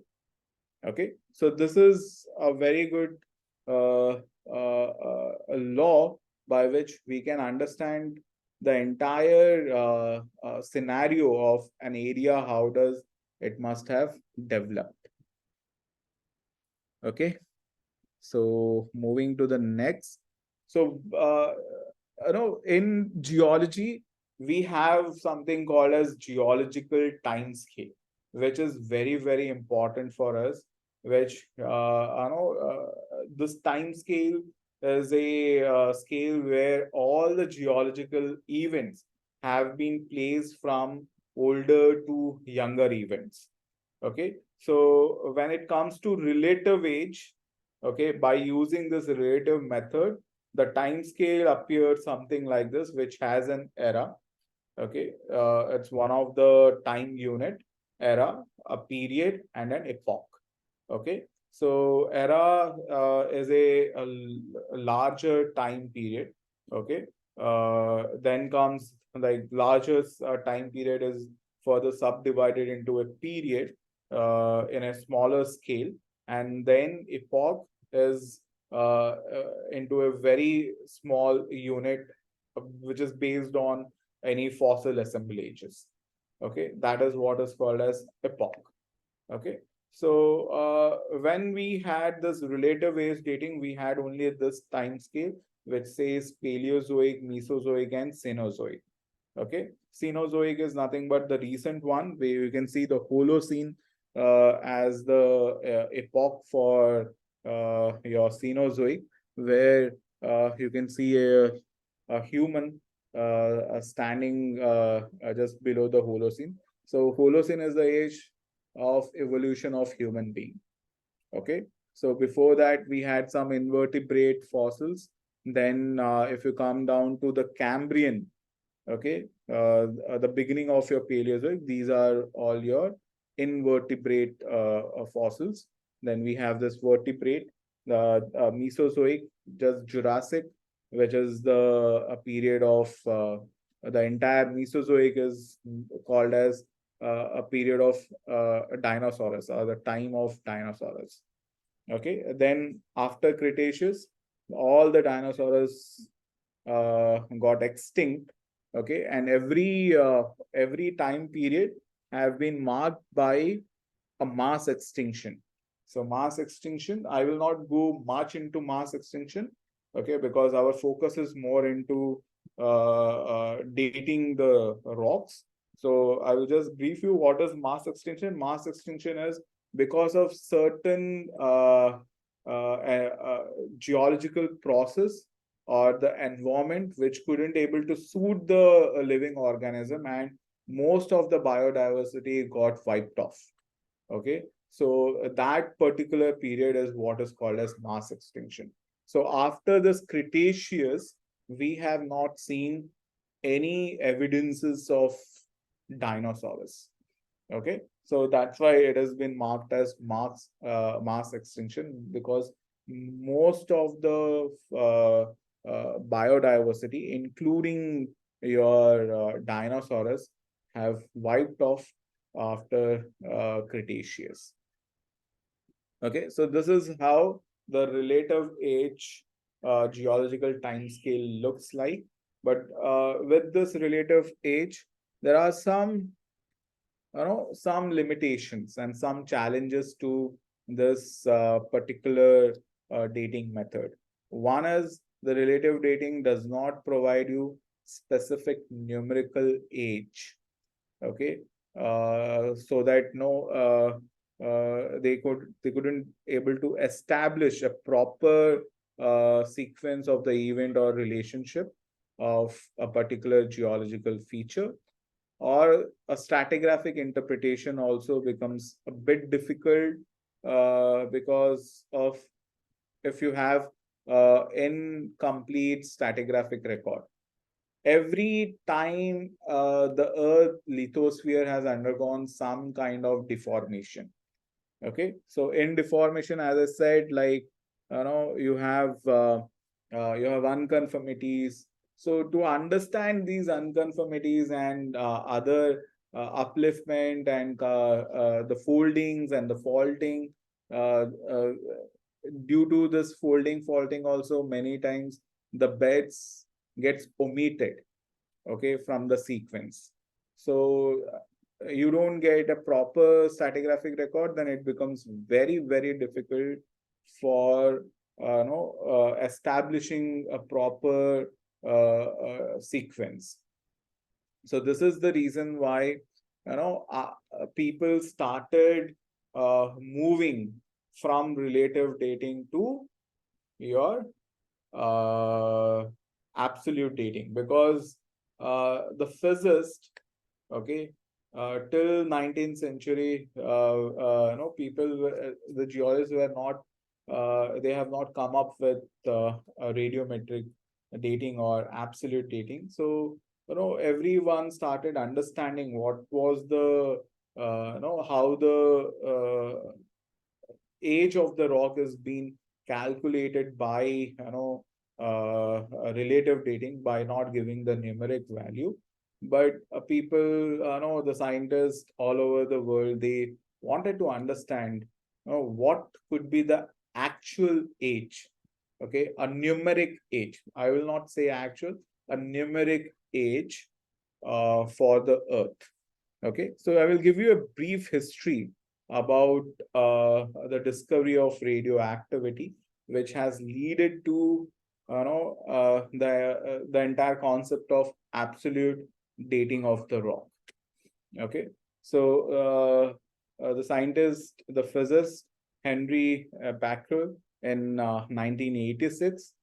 Okay, so this is a very good law by which we can understand the entire scenario of an area, how does it must have developed. Okay, so moving to the next. So in geology we have something called as geological time scale, which is very, very important for us, which this time scale is a scale where all the geological events have been placed from older to younger events. Okay, so when it comes to relative age, okay, by using this relative method, the time scale appears something like this, which has an era. Okay, it's one of the time unit: era, a period, and an epoch. Okay, so era is a larger time period. Okay, then comes like largest time period is further subdivided into a period in a smaller scale, and then epoch is into a very small unit, which is based on any fossil assemblages. Okay, that is what is called as epoch. Okay, so when we had this relative age dating, we had only this time scale which says Paleozoic, Mesozoic, and Cenozoic. Okay, Cenozoic is nothing but the recent one, where you can see the Holocene as the epoch for your Cenozoic, where you can see a human standing just below the Holocene. So Holocene is the age of evolution of human being. Okay, so before that we had some invertebrate fossils. Then if you come down to the Cambrian, okay, the beginning of your Paleozoic, these are all your invertebrate fossils. Then we have this vertebrate, the Mesozoic, just Jurassic, which is the a period of the entire Mesozoic is called as a period of dinosaurs, or the time of dinosaurs. Okay, then after Cretaceous, all the dinosaurs got extinct. Okay, and every time period have been marked by a mass extinction. So mass extinction, I will not go much into mass extinction, okay, because our focus is more into dating the rocks. So I will just brief you what is mass extinction. Mass extinction is because of certain geological process or the environment which couldn't able to suit the living organism, and most of the biodiversity got wiped off. Okay, so that particular period is what is called as mass extinction. So after this Cretaceous, we have not seen any evidences of dinosaurs. Okay, so that's why it has been marked as mass extinction, because most of the biodiversity, including your dinosaurs, have wiped off after Cretaceous. Okay, so this is how the relative age geological time scale looks like. But with this relative age, there are some some limitations and some challenges to this particular dating method. One is the relative dating does not provide you specific numerical age. Okay, so that they couldn't able to establish a proper sequence of the event or relationship of a particular geological feature, or a stratigraphic interpretation also becomes a bit difficult because of if you have incomplete stratigraphic record. Every time the Earth lithosphere has undergone some kind of deformation. Okay, so in deformation, as I said, like you have unconformities. So to understand these unconformities and other upliftment and the foldings and the faulting, uh, uh, due to this folding faulting also many times the beds gets omitted, okay, from the sequence. So you don't get a proper stratigraphic record, then it becomes very difficult for establishing a proper sequence. So this is the reason why people started moving from relative dating to your absolute dating, because the physicist, okay, till 19th century, the geologists were not, they have not come up with a radiometric dating or absolute dating. So everyone started understanding what was the how the age of the rock is being calculated by relative dating by not giving the numeric value. But people, the scientists all over the world, they wanted to understand what could be the actual age. Okay, a numeric age. I will not say actual, a numeric age for the Earth. Okay, so I will give you a brief history about the discovery of radioactivity, which has led to the entire concept of absolute dating of the rock. Okay, so the scientist, the physicist Henry Becquerel in 1986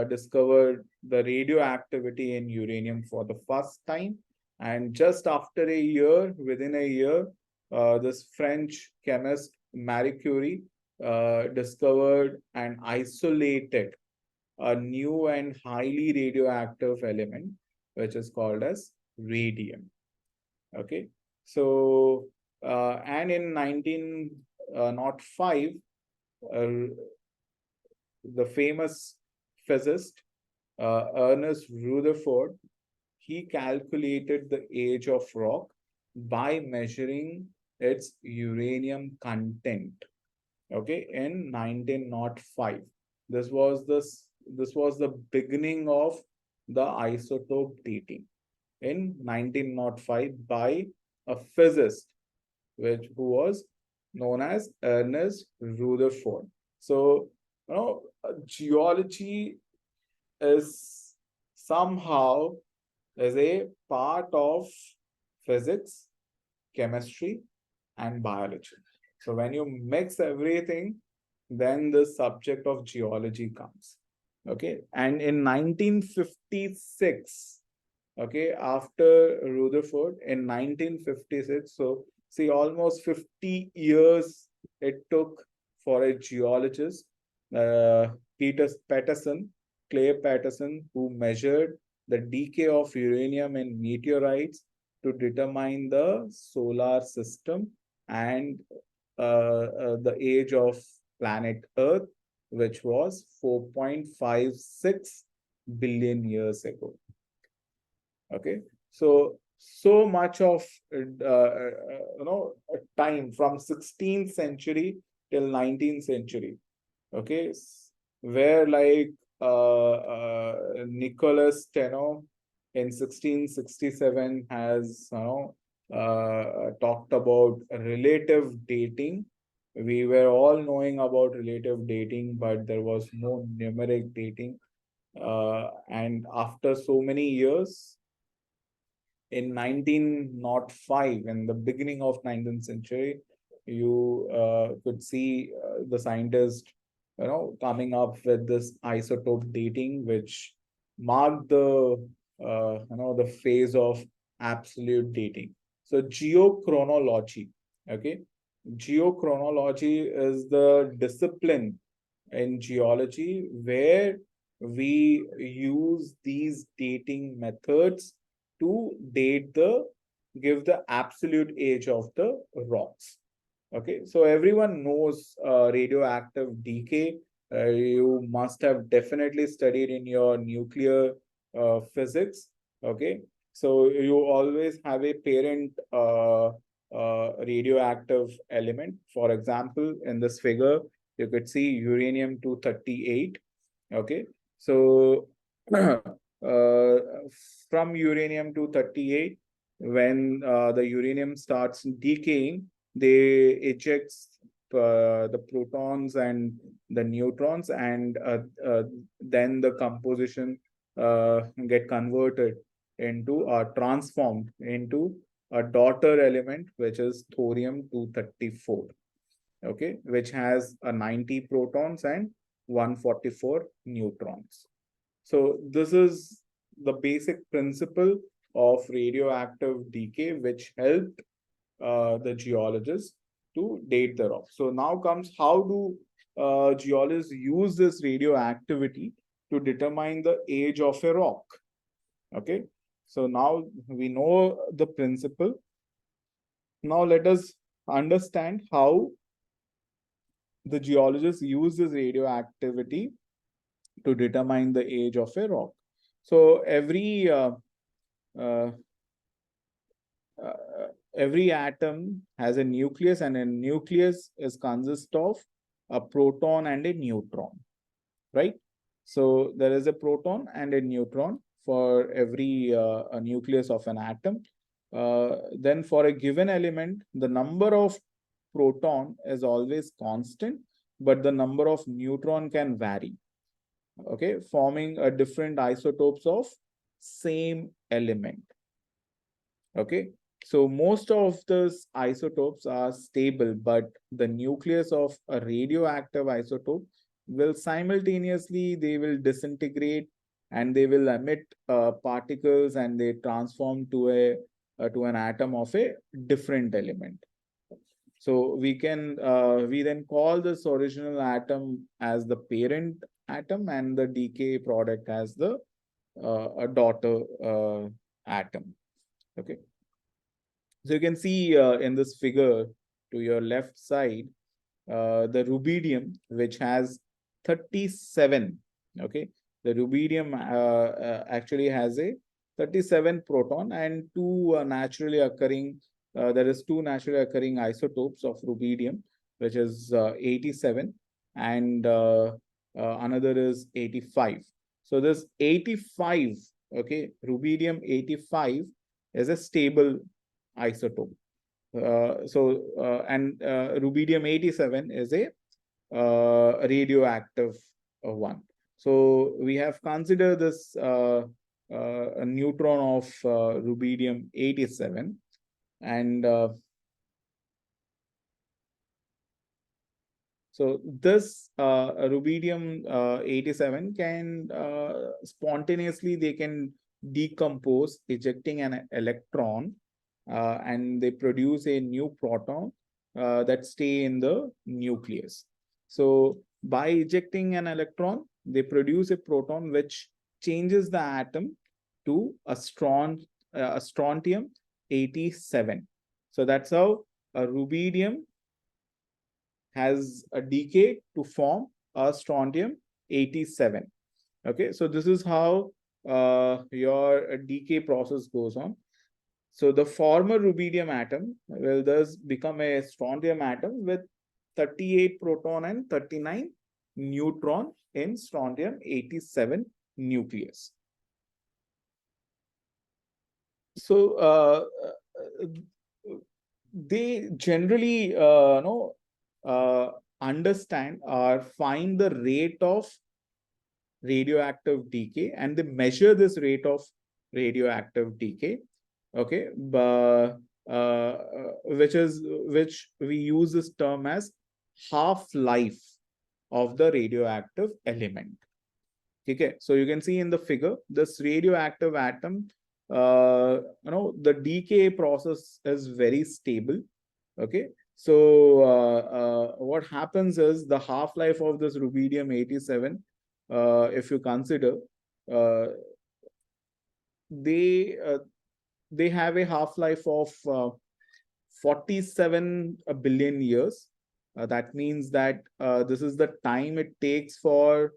discovered the radioactivity in uranium for the first time. And just after a year, within a year, this French chemist Marie Curie discovered and isolated a new and highly radioactive element, which is called as radium. Okay, so and in 1905, the famous physicist Ernest Rutherford, he calculated the age of rock by measuring its uranium content. Okay, in 1905, this was the beginning of the isotope dating in 1905 by a physicist who was known as Ernest Rutherford. So geology is somehow is a part of physics, chemistry, and biology. So when you mix everything, then the subject of geology comes. Okay, and in 1956, okay, after Rutherford in 1956, so see, almost 50 years it took for a geologist, Clay Patterson, who measured the decay of uranium in meteorites to determine the solar system and the age of planet Earth. which was 4.56 billion years ago. Okay, so much of time from 16th century till 19th century. Okay, where like Nicholas Steno in 1667 has talked about relative dating. We were all knowing about relative dating, but there was no numeric dating. And after so many years, in 1905, in the beginning of 19th century, you could see the scientists, coming up with this isotope dating, which marked the phase of absolute dating. So geochronology, okay, geochronology is the discipline in geology where we use these dating methods to give the absolute age of the rocks. Okay, so everyone knows radioactive decay. You must have definitely studied in your nuclear physics. Okay, so you always have a parent radioactive element. For example, in this figure, you could see uranium-238. Okay, so from uranium-238, when the uranium starts decaying, they eject the protons and the neutrons, and then the composition get converted into transformed into a daughter element, which is thorium-234. Okay, which has a 90 protons and 144 neutrons. So this is the basic principle of radioactive decay, which helped the geologists to date the rock. So now comes, how do geologists use this radioactivity to determine the age of a rock? Okay, so now we know the principle. Now let us understand how the geologists use this radioactivity to determine the age of a rock. So every atom has a nucleus, and a nucleus is consist of a proton and a neutron, right? So there is a proton and a neutron for every a nucleus of an atom. Then for a given element, the number of proton is always constant, but the number of neutron can vary. Okay, forming a different isotopes of same element. Okay, so most of these isotopes are stable, but the nucleus of a radioactive isotope will simultaneously, they will disintegrate and they will emit particles, and they transform to an atom of a different element. So we then call this original atom as the parent atom, and the decay product as the a daughter atom. Okay, so you can see in this figure to your left side, the rubidium, which has 37. Okay, the rubidium actually has a 37 proton and two naturally occurring. There is two naturally occurring isotopes of rubidium, which is 87, and another is 85. So this 85, okay, rubidium 85 is a stable isotope. And rubidium 87 is a radioactive one. So we have considered this a neutron of rubidium 87, and so this rubidium 87 can spontaneously, they can decompose, ejecting an electron, and they produce a new proton that stay in the nucleus. So by ejecting an electron, they produce a proton which changes the atom to a strontium 87. So that's how a rubidium has a decay to form strontium 87. Okay, so this is how your decay process goes on. So the former rubidium atom will thus become a strontium atom with 38 proton and 39 neutron in strontium 87 nucleus. So they generally understand or find the rate of radioactive decay, and they measure this rate of radioactive decay. Okay, which we use this term as half-life of the radioactive element. Okay, so you can see in the figure, this radioactive atom, the decay process is very stable. Okay, so what happens is the half-life of this rubidium 87, if you consider, they have a half-life of 47 billion years. That means that this is the time it takes for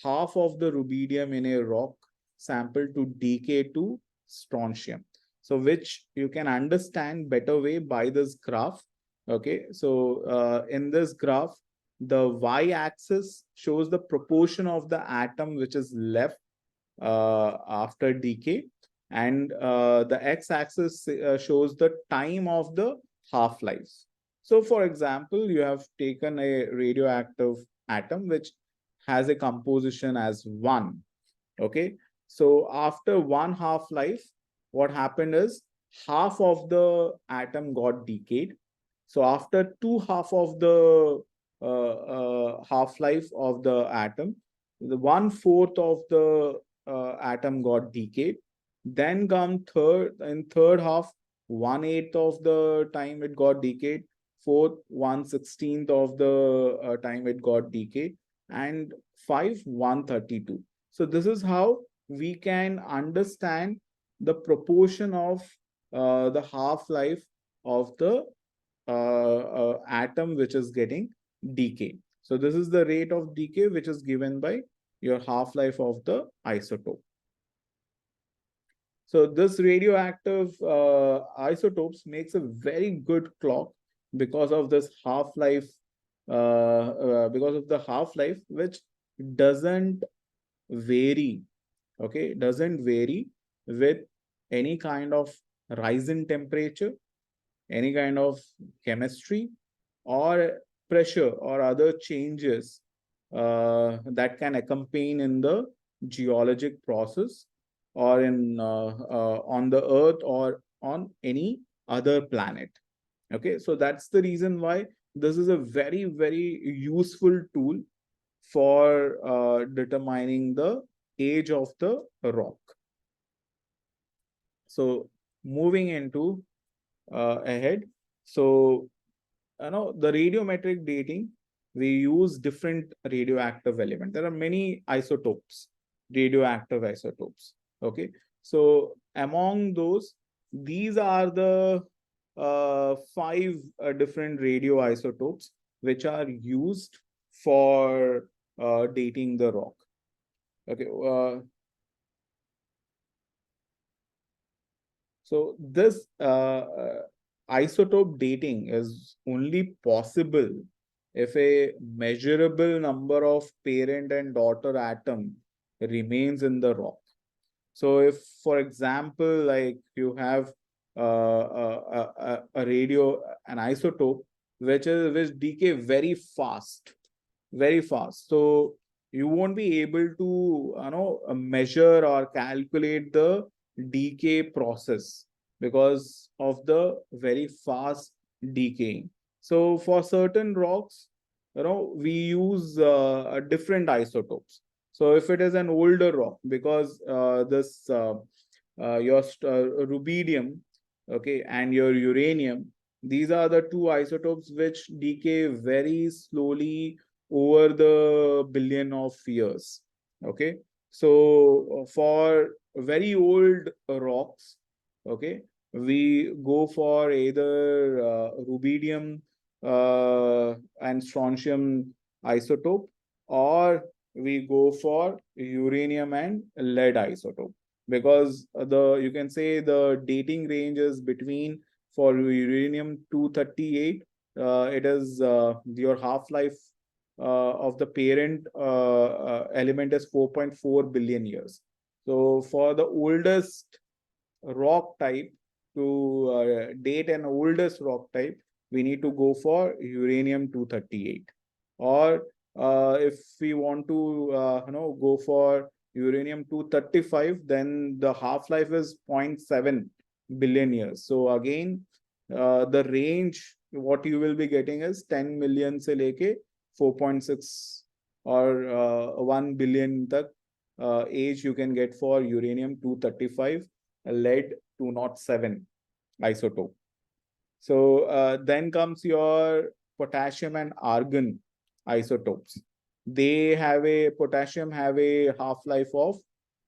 half of the rubidium in a rock sample to decay to strontium. So which you can understand better way by this graph. Okay, so in this graph, the y-axis shows the proportion of the atom which is left after decay, and the x-axis shows the time of the half-life. So for example, you have taken a radioactive atom which has a composition as 1. Okay, so after one half-life, what happened is half of the atom got decayed. So after two half of the half-life of the atom, the 1/4 of the atom got decayed. Then come third half, 1/8 of the time it got decayed. Fourth, 1/16 of the time it got decayed, and 1/32. So this is how we can understand the proportion of the half-life of the atom which is getting decay. So this is the rate of decay which is given by your half-life of the isotope. So this radioactive isotopes makes a very good clock because of this half-life, because of the half-life which doesn't vary. Okay, doesn't vary with any kind of rise in temperature, any kind of chemistry, or pressure or other changes that can accompany in the geologic process or in on the earth or on any other planet. Okay, so that's the reason why this is a very, very useful tool for determining the age of the rock. So moving into ahead, so the radiometric dating, we use different radioactive elements. There are many isotopes, radioactive isotopes. Okay, so among those, these are the 5 different radioisotopes which are used for dating the rock. Okay, so this isotope dating is only possible if a measurable number of parent and daughter atom remains in the rock. So if, for example, like you have an isotope which decay very fast, so you won't be able to measure or calculate the decay process because of the very fast decaying. So for certain rocks, we use different isotopes. So if it is an older rock, because your rubidium, okay, and your uranium, these are the two isotopes which decay very slowly over the billion of years. Okay, so for very old rocks, okay, we go for either rubidium and strontium isotope, or we go for uranium and lead isotope, because you can say the dating range is between, for uranium 238, it is your half-life of the parent element is 4.4 billion years. So for the oldest rock type, to date an oldest rock type, we need to go for uranium 238. Or if we want to go for uranium 235, then the half-life is 0.7 billion years. So again, the range what you will be getting is 10 million se leke 4.6 or 1 billion tak age you can get for uranium 235, lead 207 isotope. So then comes your potassium and argon isotopes. They have a potassium have a half-life of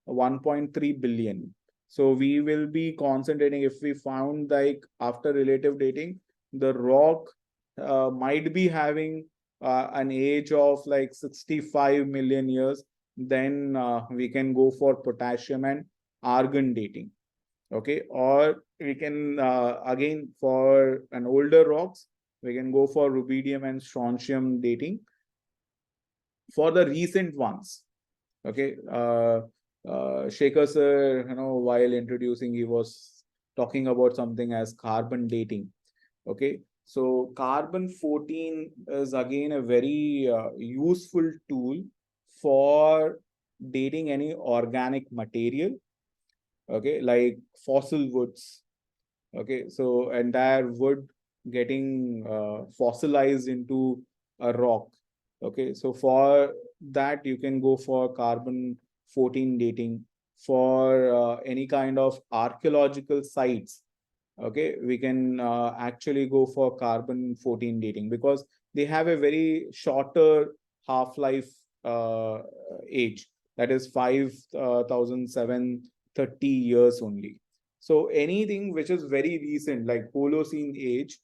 1.3 billion. So we will be concentrating, if we found like after relative dating, the rock might be having an age of like 65 million years, then we can go for potassium and argon dating. Okay, or we can again, for an older rocks, we can go for rubidium and strontium dating. For the recent ones, okay, Shekhar sir, while introducing, he was talking about something as carbon dating. Okay, so carbon 14 is again a very useful tool for dating any organic material, okay, like fossil woods. Okay, so entire wood getting fossilized into a rock. Okay, so for that you can go for carbon 14 dating. For any kind of archaeological sites, okay, we can actually go for carbon 14 dating, because they have a very shorter half-life age, that is 5,730 years only. So anything which is very recent, like Holocene age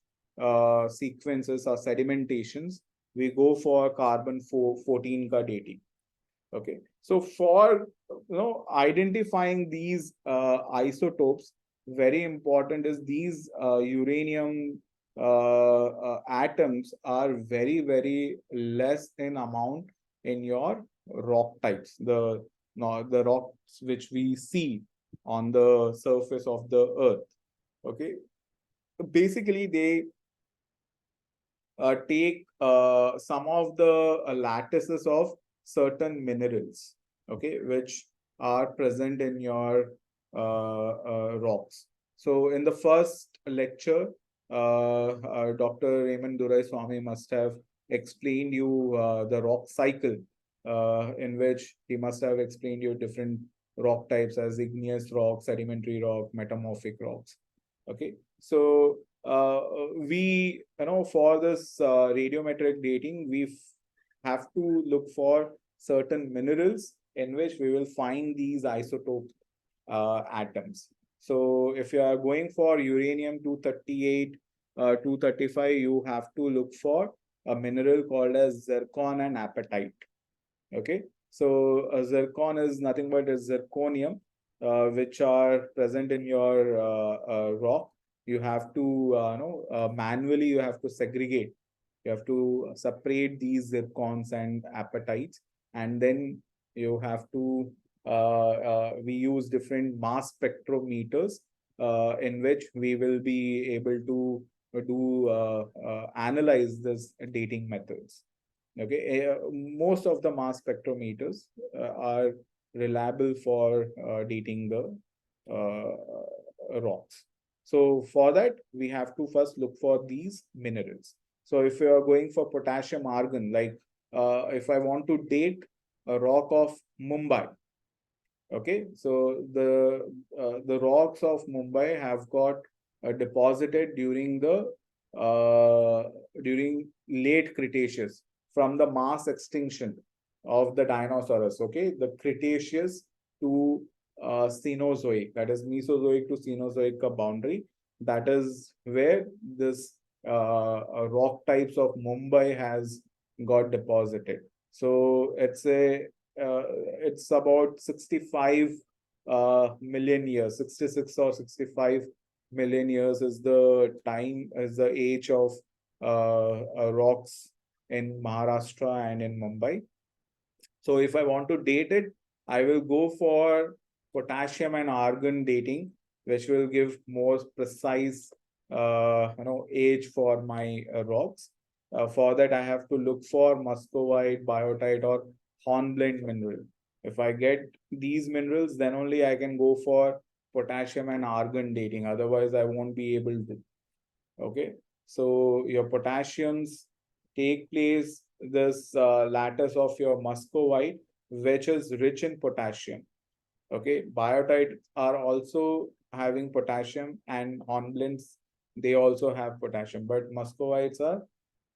sequences or sedimentations, we go for carbon 14 ka dating. Okay, so for identifying these isotopes, very important is these uranium atoms are very, very less in amount in your rock types, the rocks which we see on the surface of the earth. Okay, basically they take some of the lattices of certain minerals, okay, which are present in your rocks. So in the first lecture, Dr. Raymond Durai Swami must have explained you the rock cycle, in which he must have explained you different rock types as igneous rock, sedimentary rock, metamorphic rocks. Okay, so we, for this radiometric dating, we have to look for certain minerals in which we will find these isotope atoms. So if you are going for uranium 238, 235, you have to look for a mineral called as zircon and apatite. Okay, so zircon is nothing but a zirconium, which are present in your rock. You have to manually you have to segregate. You have to separate these zircons and apatites, and then you have to we use different mass spectrometers in which we will be able to do analyze this dating methods. Okay, most of the mass spectrometers are reliable for dating the rocks. So for that, we have to first look for these minerals. So if you are going for potassium argon, like if I want to date a rock of Mumbai, okay, so the rocks of Mumbai have got deposited during the during late Cretaceous, from the mass extinction of the dinosaurs. Okay, the Cretaceous to Cenozoic, that is Mesozoic to Cenozoic boundary. That is where this rock types of Mumbai has got deposited. So it's about 65 million years, 66 or 65 million years is the age of rocks in Maharashtra and in Mumbai. So if I want to date it, I will go for potassium and argon dating, which will give more precise age for my rocks. For that, I have to look for muscovite, biotite, or hornblende mineral. If I get these minerals, then only I can go for potassium and argon dating. Otherwise, I won't be able to. Okay, so your potassiums take place this lattice of your muscovite, which is rich in potassium. Okay, biotite are also having potassium, and hornblendes, they also have potassium, but muscovites are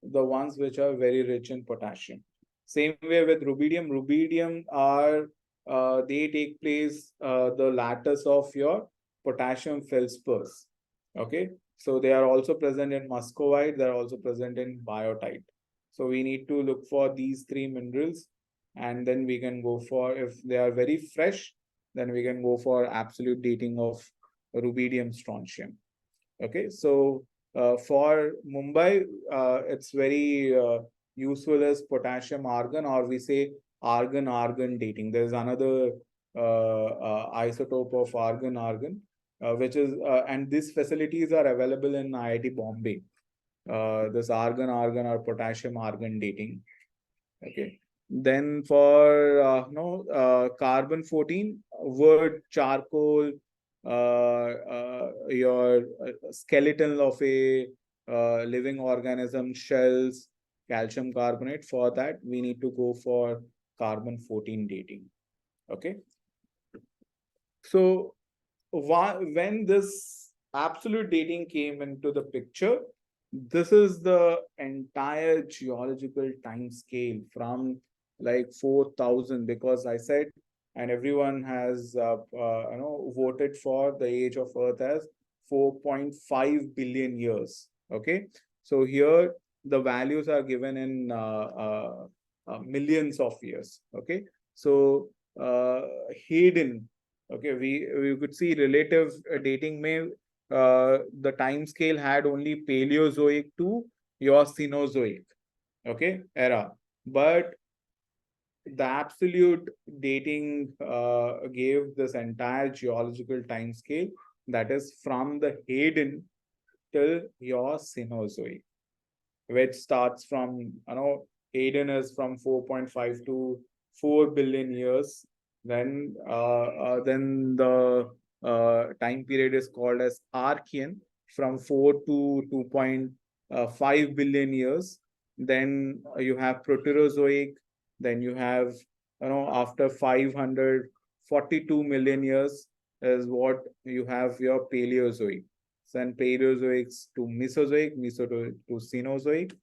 the ones which are very rich in potassium. Same way with rubidium. Rubidium are they take place the lattice of your potassium feldspars. Okay, so they are also present in muscovite. They are also present in biotite. So we need to look for these three minerals, and then we can go for, if they are very fresh, then we can go for absolute dating of rubidium strontium. Okay, so for Mumbai, it's very useful as potassium argon, or we say argon argon dating. There's another isotope of argon argon, which is and these facilities are available in IIT Bombay. This argon argon or potassium argon dating. Okay. Then for carbon 14, wood, charcoal, your skeleton of a living organism, shells, calcium carbonate. For that, we need to go for carbon 14 dating. Okay. So when this absolute dating came into the picture, this is the entire geological time scale from like 4,000, because I said, and everyone has voted for the age of Earth as 4.5 billion years. Okay, so here the values are given in millions of years. Okay, so hidden. Okay, we could see relative dating may the time scale had only Paleozoic to your Cenozoic, okay, era, but the absolute dating gave this entire geological time scale, that is from the Hayden till your Cenozoic, which starts from, Hayden is from 4.5 to 4 billion years. Then the time period is called as Archean, from 4 to 2.5 billion years. Then you have Proterozoic. Then you have, after 542 million years is what you have your Paleozoic. Then Paleozoics to Mesozoic, Mesozoic to Cenozoic,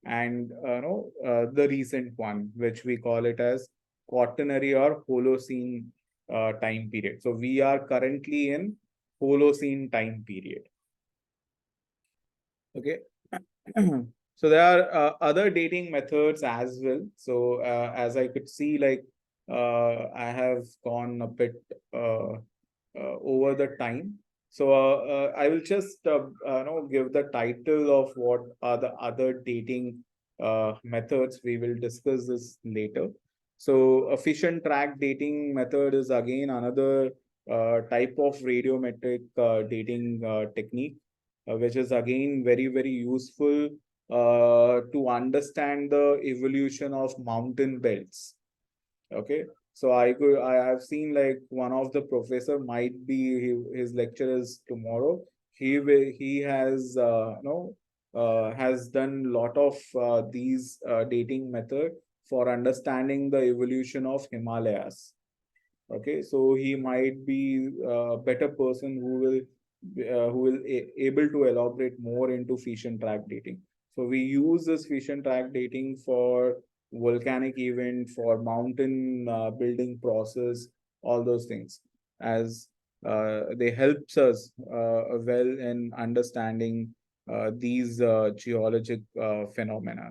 and the recent one, which we call it as Quaternary or Holocene time period. So we are currently in Holocene time period. Okay. So there are other dating methods as well. So as I could see, like I have gone a bit over the time. So I will just give the title of what are the other dating methods. We will discuss this later. So a fission track dating method is again another type of radiometric dating technique, which is again very, very useful to understand the evolution of mountain belts. Okay, so I have seen like one of the professor might be his lecture is tomorrow. He has has done a lot of these dating method for understanding the evolution of Himalayas. Okay, so he might be a better person who will able to elaborate more into fission track dating. So we use this fission track dating for volcanic event, for mountain building process, all those things, as they helps us well in understanding these geologic phenomena.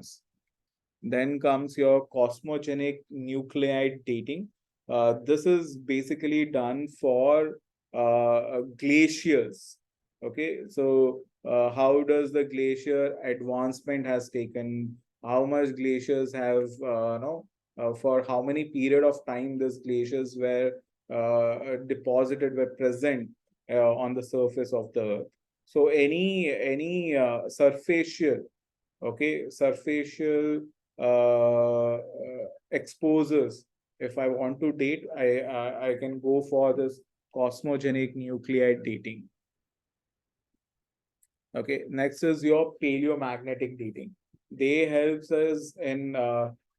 Then comes your cosmogenic nuclide dating. This is basically done for glaciers. Okay, so how does the glacier advancement has taken? How much glaciers have for how many period of time these glaciers were deposited, were present on the surface of the earth. So any surfacial, okay, surfacial exposures. If I want to date, I can go for this cosmogenic nuclide dating. Okay, next is your paleomagnetic dating. They helps us in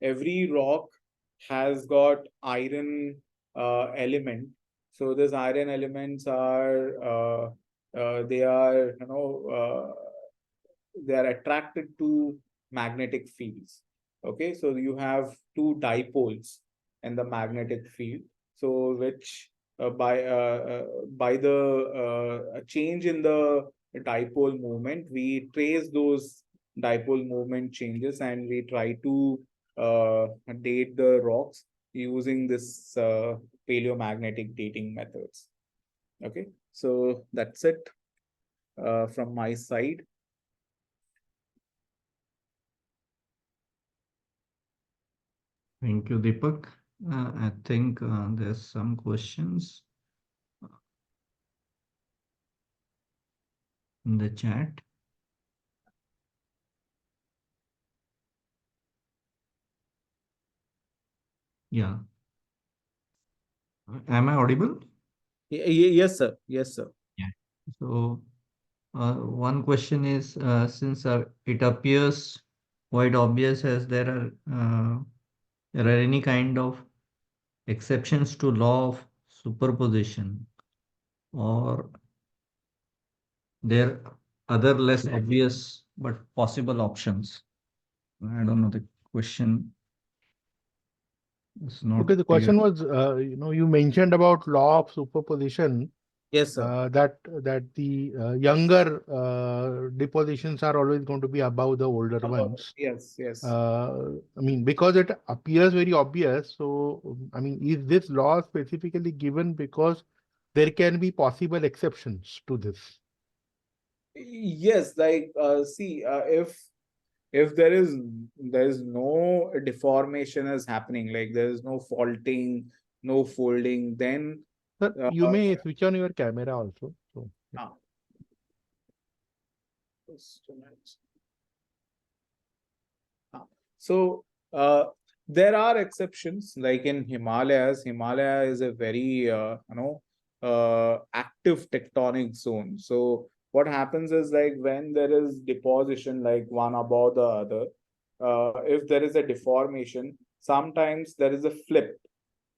every rock has got iron element. So these iron elements are they are they are attracted to magnetic fields. Okay, so you have two dipoles in the magnetic field. So which by the change in the dipole movement, we trace those dipole movement changes and we try to date the rocks using this paleomagnetic dating methods. Okay, so that's it from my side. Thank you, Deepak. I think there's some questions in the chat. Yeah. Am I audible? Yes, sir. Yes, sir. Yeah. So one question is, since it appears quite obvious as there are any kind of exceptions to law of superposition, or there other less obvious but possible options. I don't know, the question is not Okay, the clear. question was, you mentioned about law of superposition, Yes, sir. that the younger depositions are always going to be above the older ones. Yes, yes. I mean, because it appears very obvious. So, I mean, is this law specifically given because there can be possible exceptions to this? Yes, like see, if there is no deformation is happening, like there is no faulting, no folding, then Sir, you may switch on your camera also. So, yeah. ah, just a minute. So there are exceptions, like in Himalayas. Himalaya is a very active tectonic zone. So what happens is, like when there is deposition, like one above the other, if there is a deformation, sometimes there is a flip.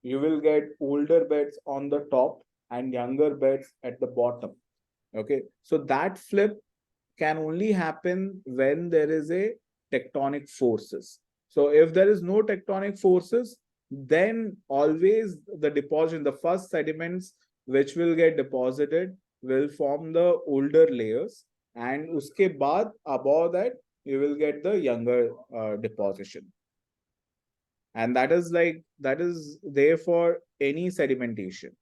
You will get older beds on the top and younger beds at the bottom. Okay, so that flip can only happen when there is a tectonic forces. So if there is no tectonic forces, then always the deposit, the first sediments which will get deposited will form the older layers, and uske baad above that you will get the younger deposition. And that is there for any sedimentation.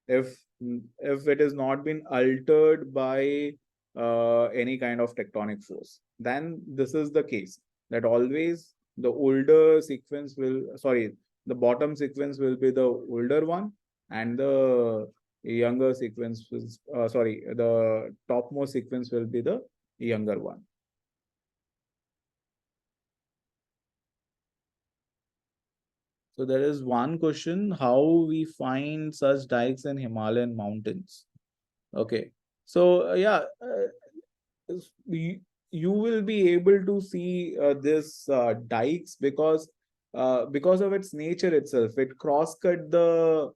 If it has not been altered by any kind of tectonic force, then this is the case, that always the older sequence will, sorry, the bottom sequence will be the older one, and the younger sequence is, sorry, the topmost sequence will be the younger one. So there is one question: how we find such dikes in Himalayan mountains? Okay, so you will be able to see this dikes because of its nature itself. It cross-cut the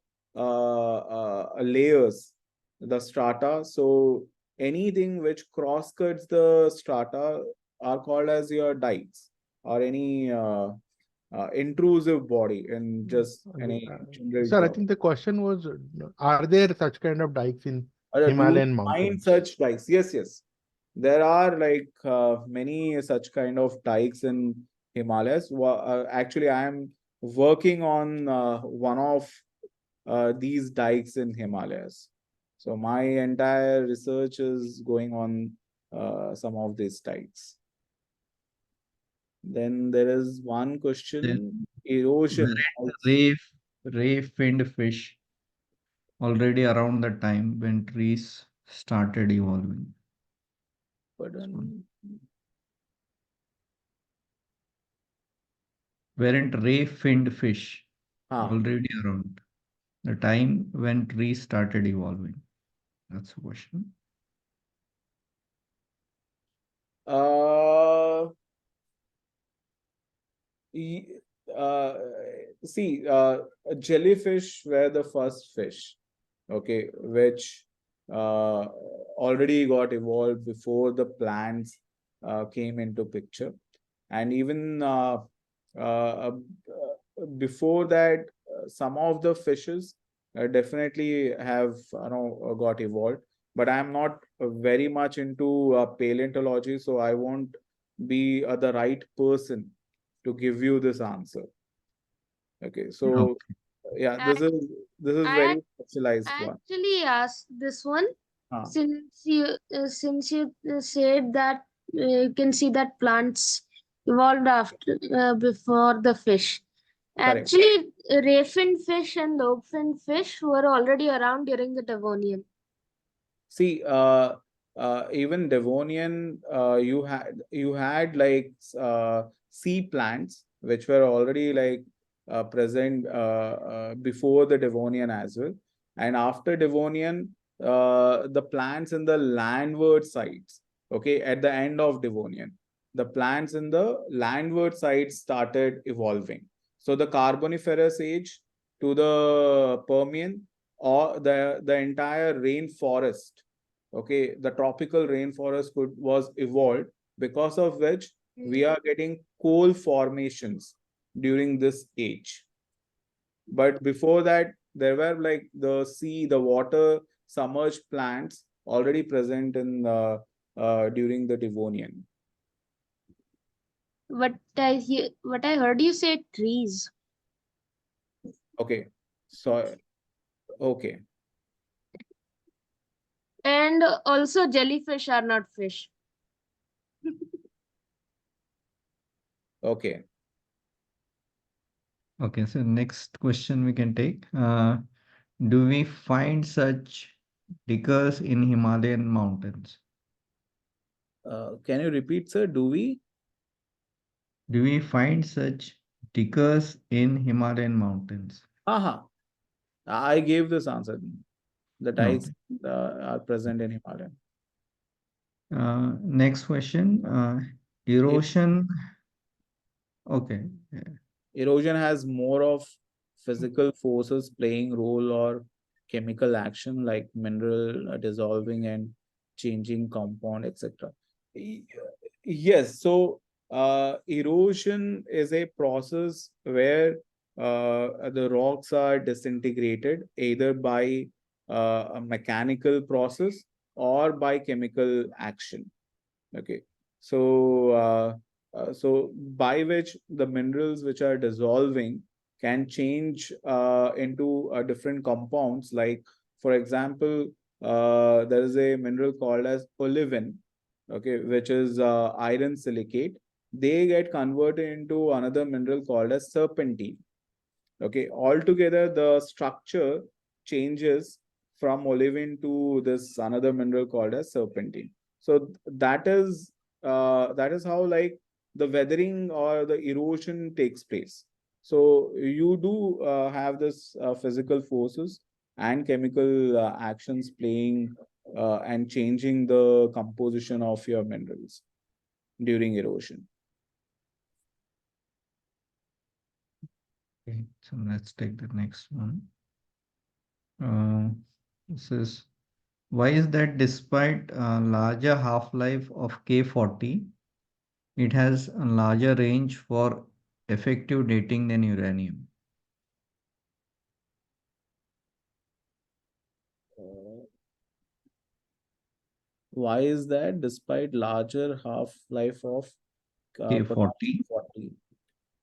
layers, the strata. So anything which cross-cuts the strata are called as your dikes, or any intrusive body in just any general Sir, I term. think the question was, are there such kind of dikes in Do Himalayan you find mountains? such dikes? Yes, yes. There are like many such kind of dikes in Himalayas. Actually, I am working on one of these dikes in Himalayas. So my entire research is going on some of these dikes. Then there is one question: erosion. Ray finned fish already around the time when trees started evolving. Pardon. Weren't ray finned fish Ah, already around the time when trees started evolving? That's the question. uh, Ye- uh, see, jellyfish were the first fish, okay, which uh, already got evolved before the plants came into picture, and even before that, some of the fishes definitely have got evolved. But I'm not very much into paleontology, so I won't be the right person to give you this answer. Okay, so Okay. yeah, I, this is I very specialized one. actually asked this one Huh, since you said that you can see that plants evolved after before the fish. correct. Actually, rayfin fish and lobefin fish were already around during the Devonian. See, even Devonian, you had like sea plants which were already like present before the Devonian as well, and after Devonian, the plants in the landward sides. Okay, at the end of Devonian, the plants in the landward sides started evolving. So the Carboniferous age to the Permian, or the entire rainforest, okay, the tropical rainforest was evolved, because of which we are getting coal formations during this age. But before that, there were like the sea, the water submerged plants already present in during the Devonian. What I heard you say trees. Okay, so okay, And also jellyfish are not fish. okay. Okay, so next question we can take. Do we find such diggers in Himalayan mountains? Can you repeat, sir? Do we? Do we find such diggers in Himalayan mountains? Aha, I gave this answer. The dikes Okay. are present in Himalaya. Next question. Erosion. Okay. Erosion has more of physical forces playing role, or chemical action like mineral dissolving and changing compound, etc. Yes, so erosion is a process where the rocks are disintegrated either by a mechanical process or by chemical action. Okay, so so by which the minerals which are dissolving can change into different compounds. Like for example, there is a mineral called as olivine, okay, which is iron silicate. They get converted into another mineral called as serpentine. Okay, altogether the structure changes from olivine to this another mineral called as serpentine. So that is how like the weathering or the erosion takes place. So you do have this physical forces and chemical actions playing and changing the composition of your minerals during erosion. Okay, so let's take the next one. This is, why is that despite larger half-life of K40, it has a larger range for effective dating than uranium? Why is that despite larger half life of K40, potassium 40?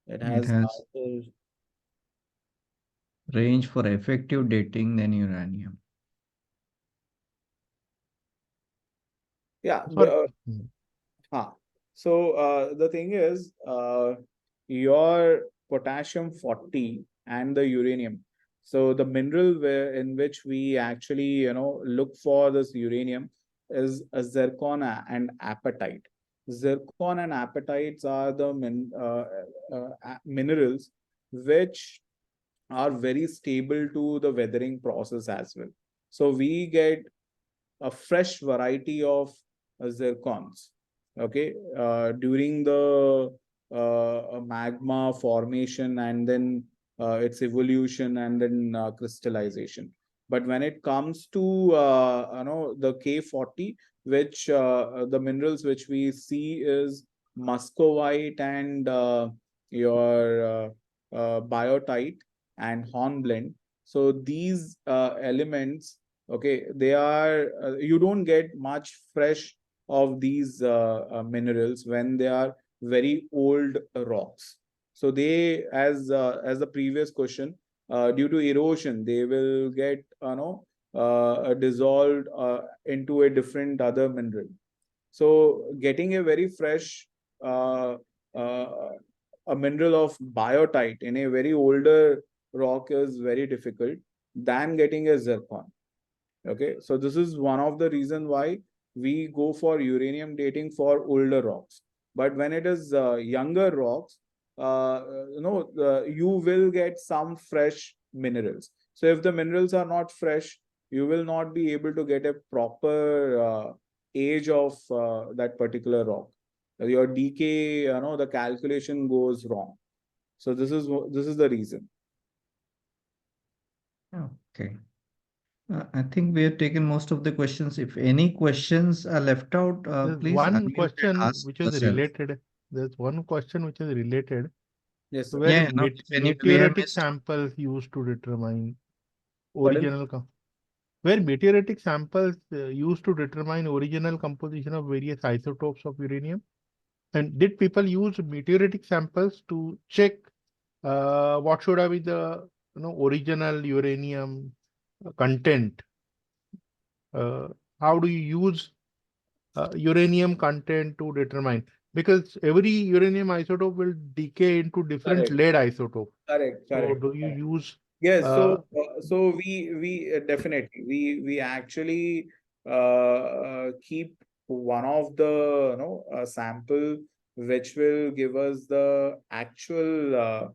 It It has has larger. range for effective dating than uranium. Yeah. Sorry. So the thing is, your potassium 40 and the uranium. So the mineral in which we actually look for this uranium is a zircon and apatite. Zircon and apatites are the minerals which are very stable to the weathering process as well. So we get a fresh variety of zircons, okay, during the magma formation and then its evolution and then crystallization. But when it comes to the K40, which the minerals which we see is muscovite and your biotite and hornblende. So these elements, okay, they are you don't get much fresh of these minerals when they are very old rocks. So they, as the previous question, due to erosion they will get dissolved into a different other mineral. So getting a very fresh uh, uh, a mineral of biotite in a very older rock is very difficult than getting a zircon. Okay, so this is one of the reason why we go for uranium dating for older rocks. But when it is younger rocks, you will get some fresh minerals. So if the minerals are not fresh, you will not be able to get a proper age of that particular rock. Your decay, the calculation goes wrong. So this is the reason. Okay. I think we have taken most of the questions. If any questions are left out, There's please one unmute and question ask which is yourself. related. There's one question which is related. Yes, sir. Where Yeah, no, we have meteoritic missed. samples used to determine Pardon? original where meteoritic samples used to determine original composition of various isotopes of uranium. And did people use meteoritic samples to check what should have been the original uranium content? Uh, how do you use uranium content to determine? Because every uranium isotope will decay into different Correct. lead isotope. Correct. So Correct. do you use Yes, uh, so we definitely we actually keep one of the sample which will give us the actual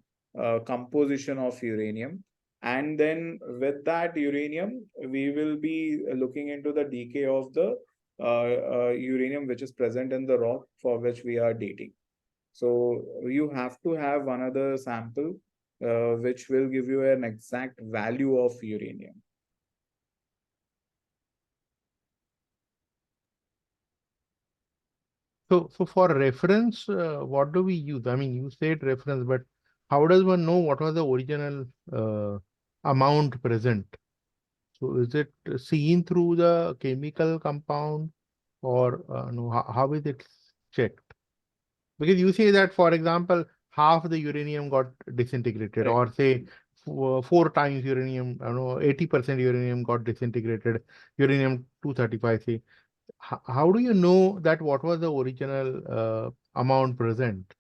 composition of uranium, and then with that uranium we will be looking into the decay of the uranium which is present in the rock for which we are dating. So you have to have one other sample which will give you an exact value of uranium. so for reference, what do we use? I mean, you said reference, but how does one know what was the original amount present? So is it seen through the chemical compound, or no? How is it checked? Because you say that, for example, half the uranium got disintegrated, Correct. or say four times uranium, I don't know, 80% uranium got disintegrated, uranium 235, say. How do you know that what was the original amount present?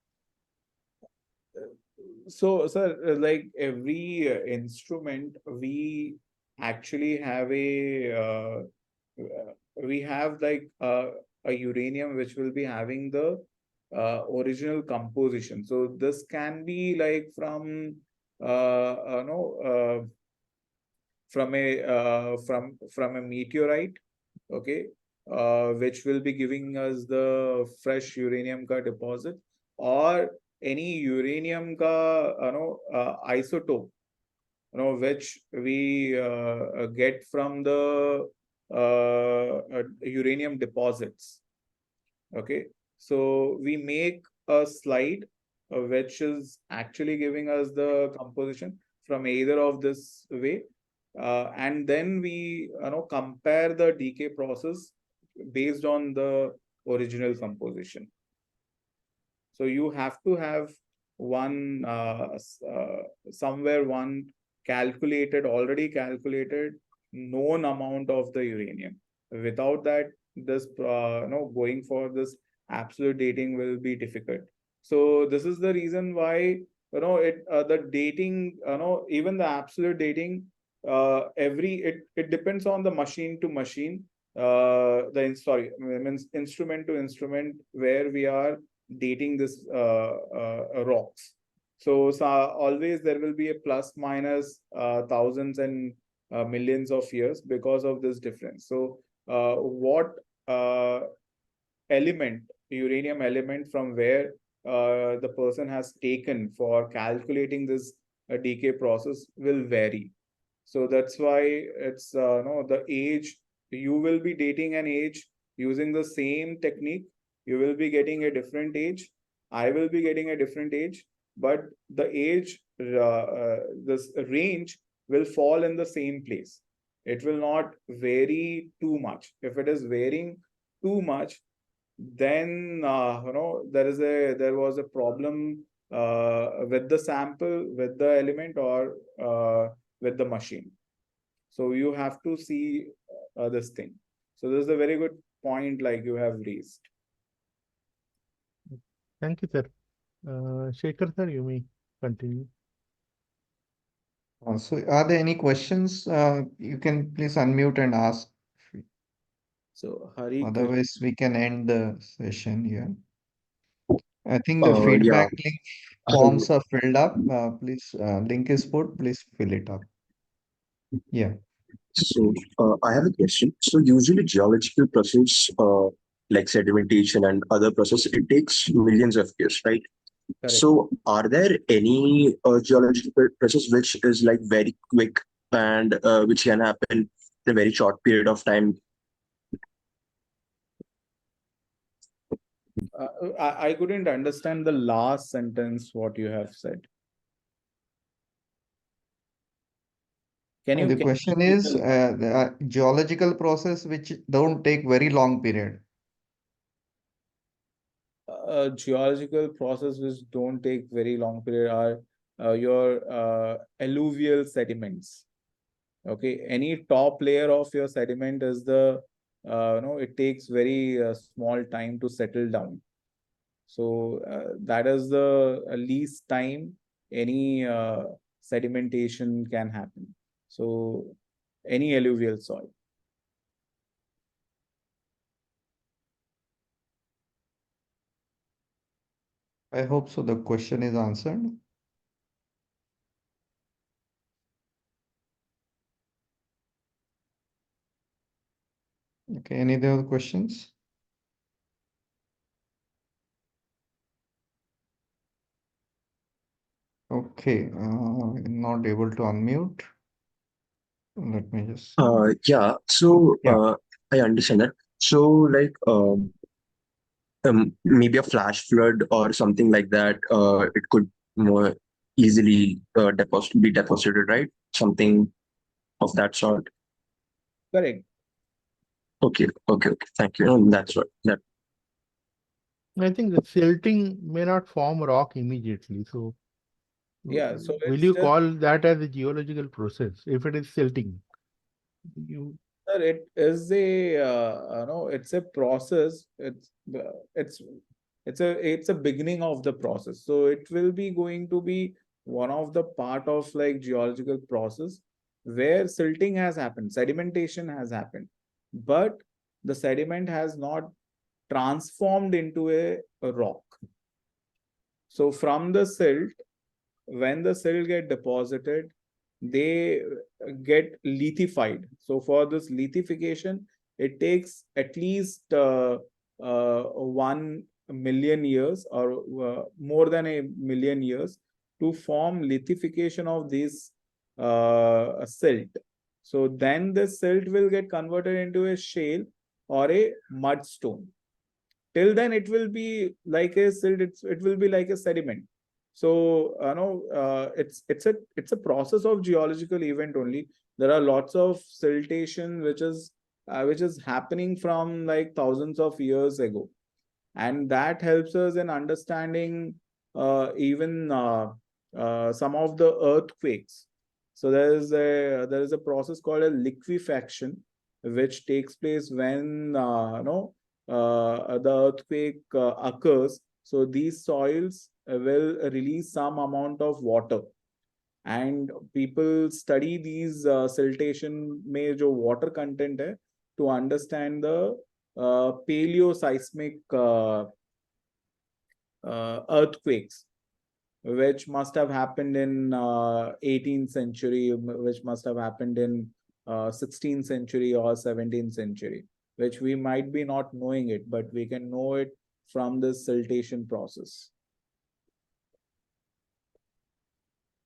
So, sir, like every instrument, we actually have we have like a uranium which will be having the original composition. So this can be like from no from a meteorite, okay, which will be giving us the fresh uranium ka deposit, or any uranium ka isotope, which we get from the uranium deposits. Okay, so we make a slide which is actually giving us the composition from either of this way, and then we compare the decay process based on the original composition. So you have to have somewhere one already calculated known amount of the uranium. Without that, this going for this absolute dating will be difficult. So this is the reason why the dating, even the absolute dating, it depends on the machine to machine, means instrument to instrument, where we are dating this rocks. So always there will be a plus minus thousands and millions of years because of this difference. So what element, uranium element, from where the person has taken for calculating this decay process will vary. So that's why it's no the age. You will be dating an age using the same technique. You will be getting a different age. I will be getting a different age, but the age, this range will fall in the same place. It will not vary too much. If it is varying too much, then there was a problem with the sample, with the element, or with the machine. So you have to see this thing. So this is a very good point like you have raised. Thank you, sir. Shekhar, sir, you may continue. So are there any questions? You can please unmute and ask. So Hari, Otherwise, we can end the session here. I think the feedback Yeah, link I, forms are filled up. Please, link is put, please fill it up. Yeah. so I have a question. So usually geological process, like sedimentation and other process, it takes millions of years, right? correct. So are there any geological process which is like very quick and which can happen in a very short period of time? I couldn't understand the last sentence what you have said. The question is the geological process which don't take very long period. Geological process which don't take very long period are your alluvial sediments. Okay, any top layer of your sediment is the it takes very small time to settle down. So that is the least time any sedimentation can happen. So any alluvial soil. I hope so. The question is answered. Okay, any other questions? Okay, not able to unmute. Let me just. Yeah, so Yeah. I understand that. So like maybe a flash flood or something like that, it could more easily be deposited, right? Something of that sort. Correct. Okay. Thank you. That's what that. I think the silting may not form rock immediately. So, Yeah. So will it's you just, call that as a geological process if it is silting? sir, it is a it's a process. It's a beginning of the process. So it will be going to be one of the part of like geological process where silting has happened, sedimentation has happened, but the sediment has not transformed into a rock. So from the silt, when the silt get deposited, they get lithified. So for this lithification, it takes at least 1 million years or more than a million years to form lithification of this silt. So then the silt will get converted into a shale or a mudstone. Till then, it will be like a silt. It will be like a sediment. So it's a process of geological event only. There are lots of siltation which is happening from like thousands of years ago, and that helps us in understanding even some of the earthquakes. So there is a process called a liquefaction, which takes place when the earthquake occurs. So these soils will release some amount of water, and people study these siltation में जो water content है to understand the paleoseismic earthquakes, which must have happened in 18th century, which must have happened in 16th century or 17th century, which we might be not knowing it, but we can know it from this siltation process.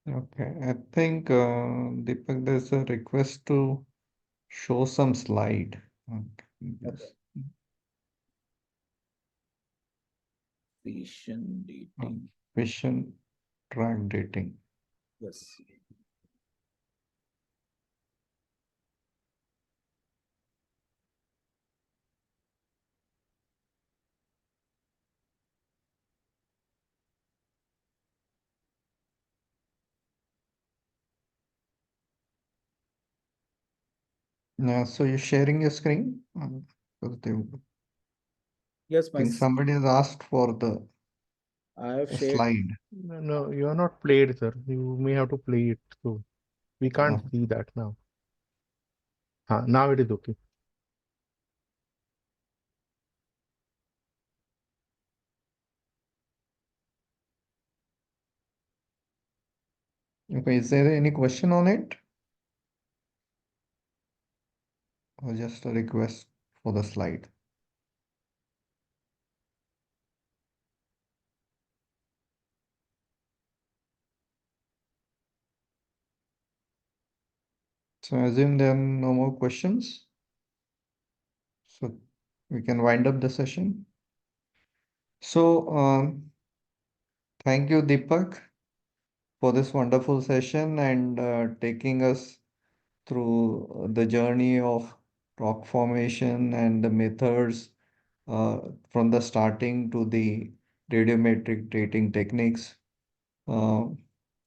Okay, I think Deepak, there's a request to show some slide. Okay, yes. Fission dating. Fission track dating. Yes. So you're sharing your screen? Because Yes, I think somebody has asked for the I have a shared. slide. No, you are not played, sir. You may have to play it. So we can't Oh. see that now. Now it is okay. Okay, is there any question on it? Or just a request for the slide? So I assume there are no more questions. So we can wind up the session. So thank you, Deepak, for this wonderful session and taking us through the journey of rock formation and the methods from the starting to the radiometric dating techniques. Uh,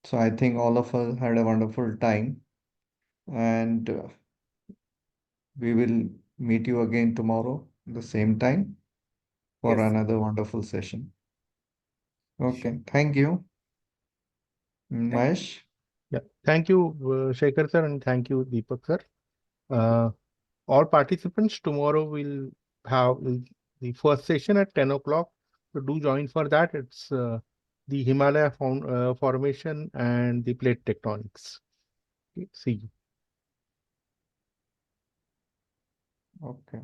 so I think all of us had a wonderful time, and we will meet you again tomorrow at the same time for Yes. another wonderful session. Sure. Okay, thank you. Mahesh? Yeah. Thank you, Shekhar sir, and thank you, Deepak sir. All participants, tomorrow will have the first session at 10 o'clock. So do join for that. It's the Himalaya formation and the plate tectonics. Okay, see you. Okay.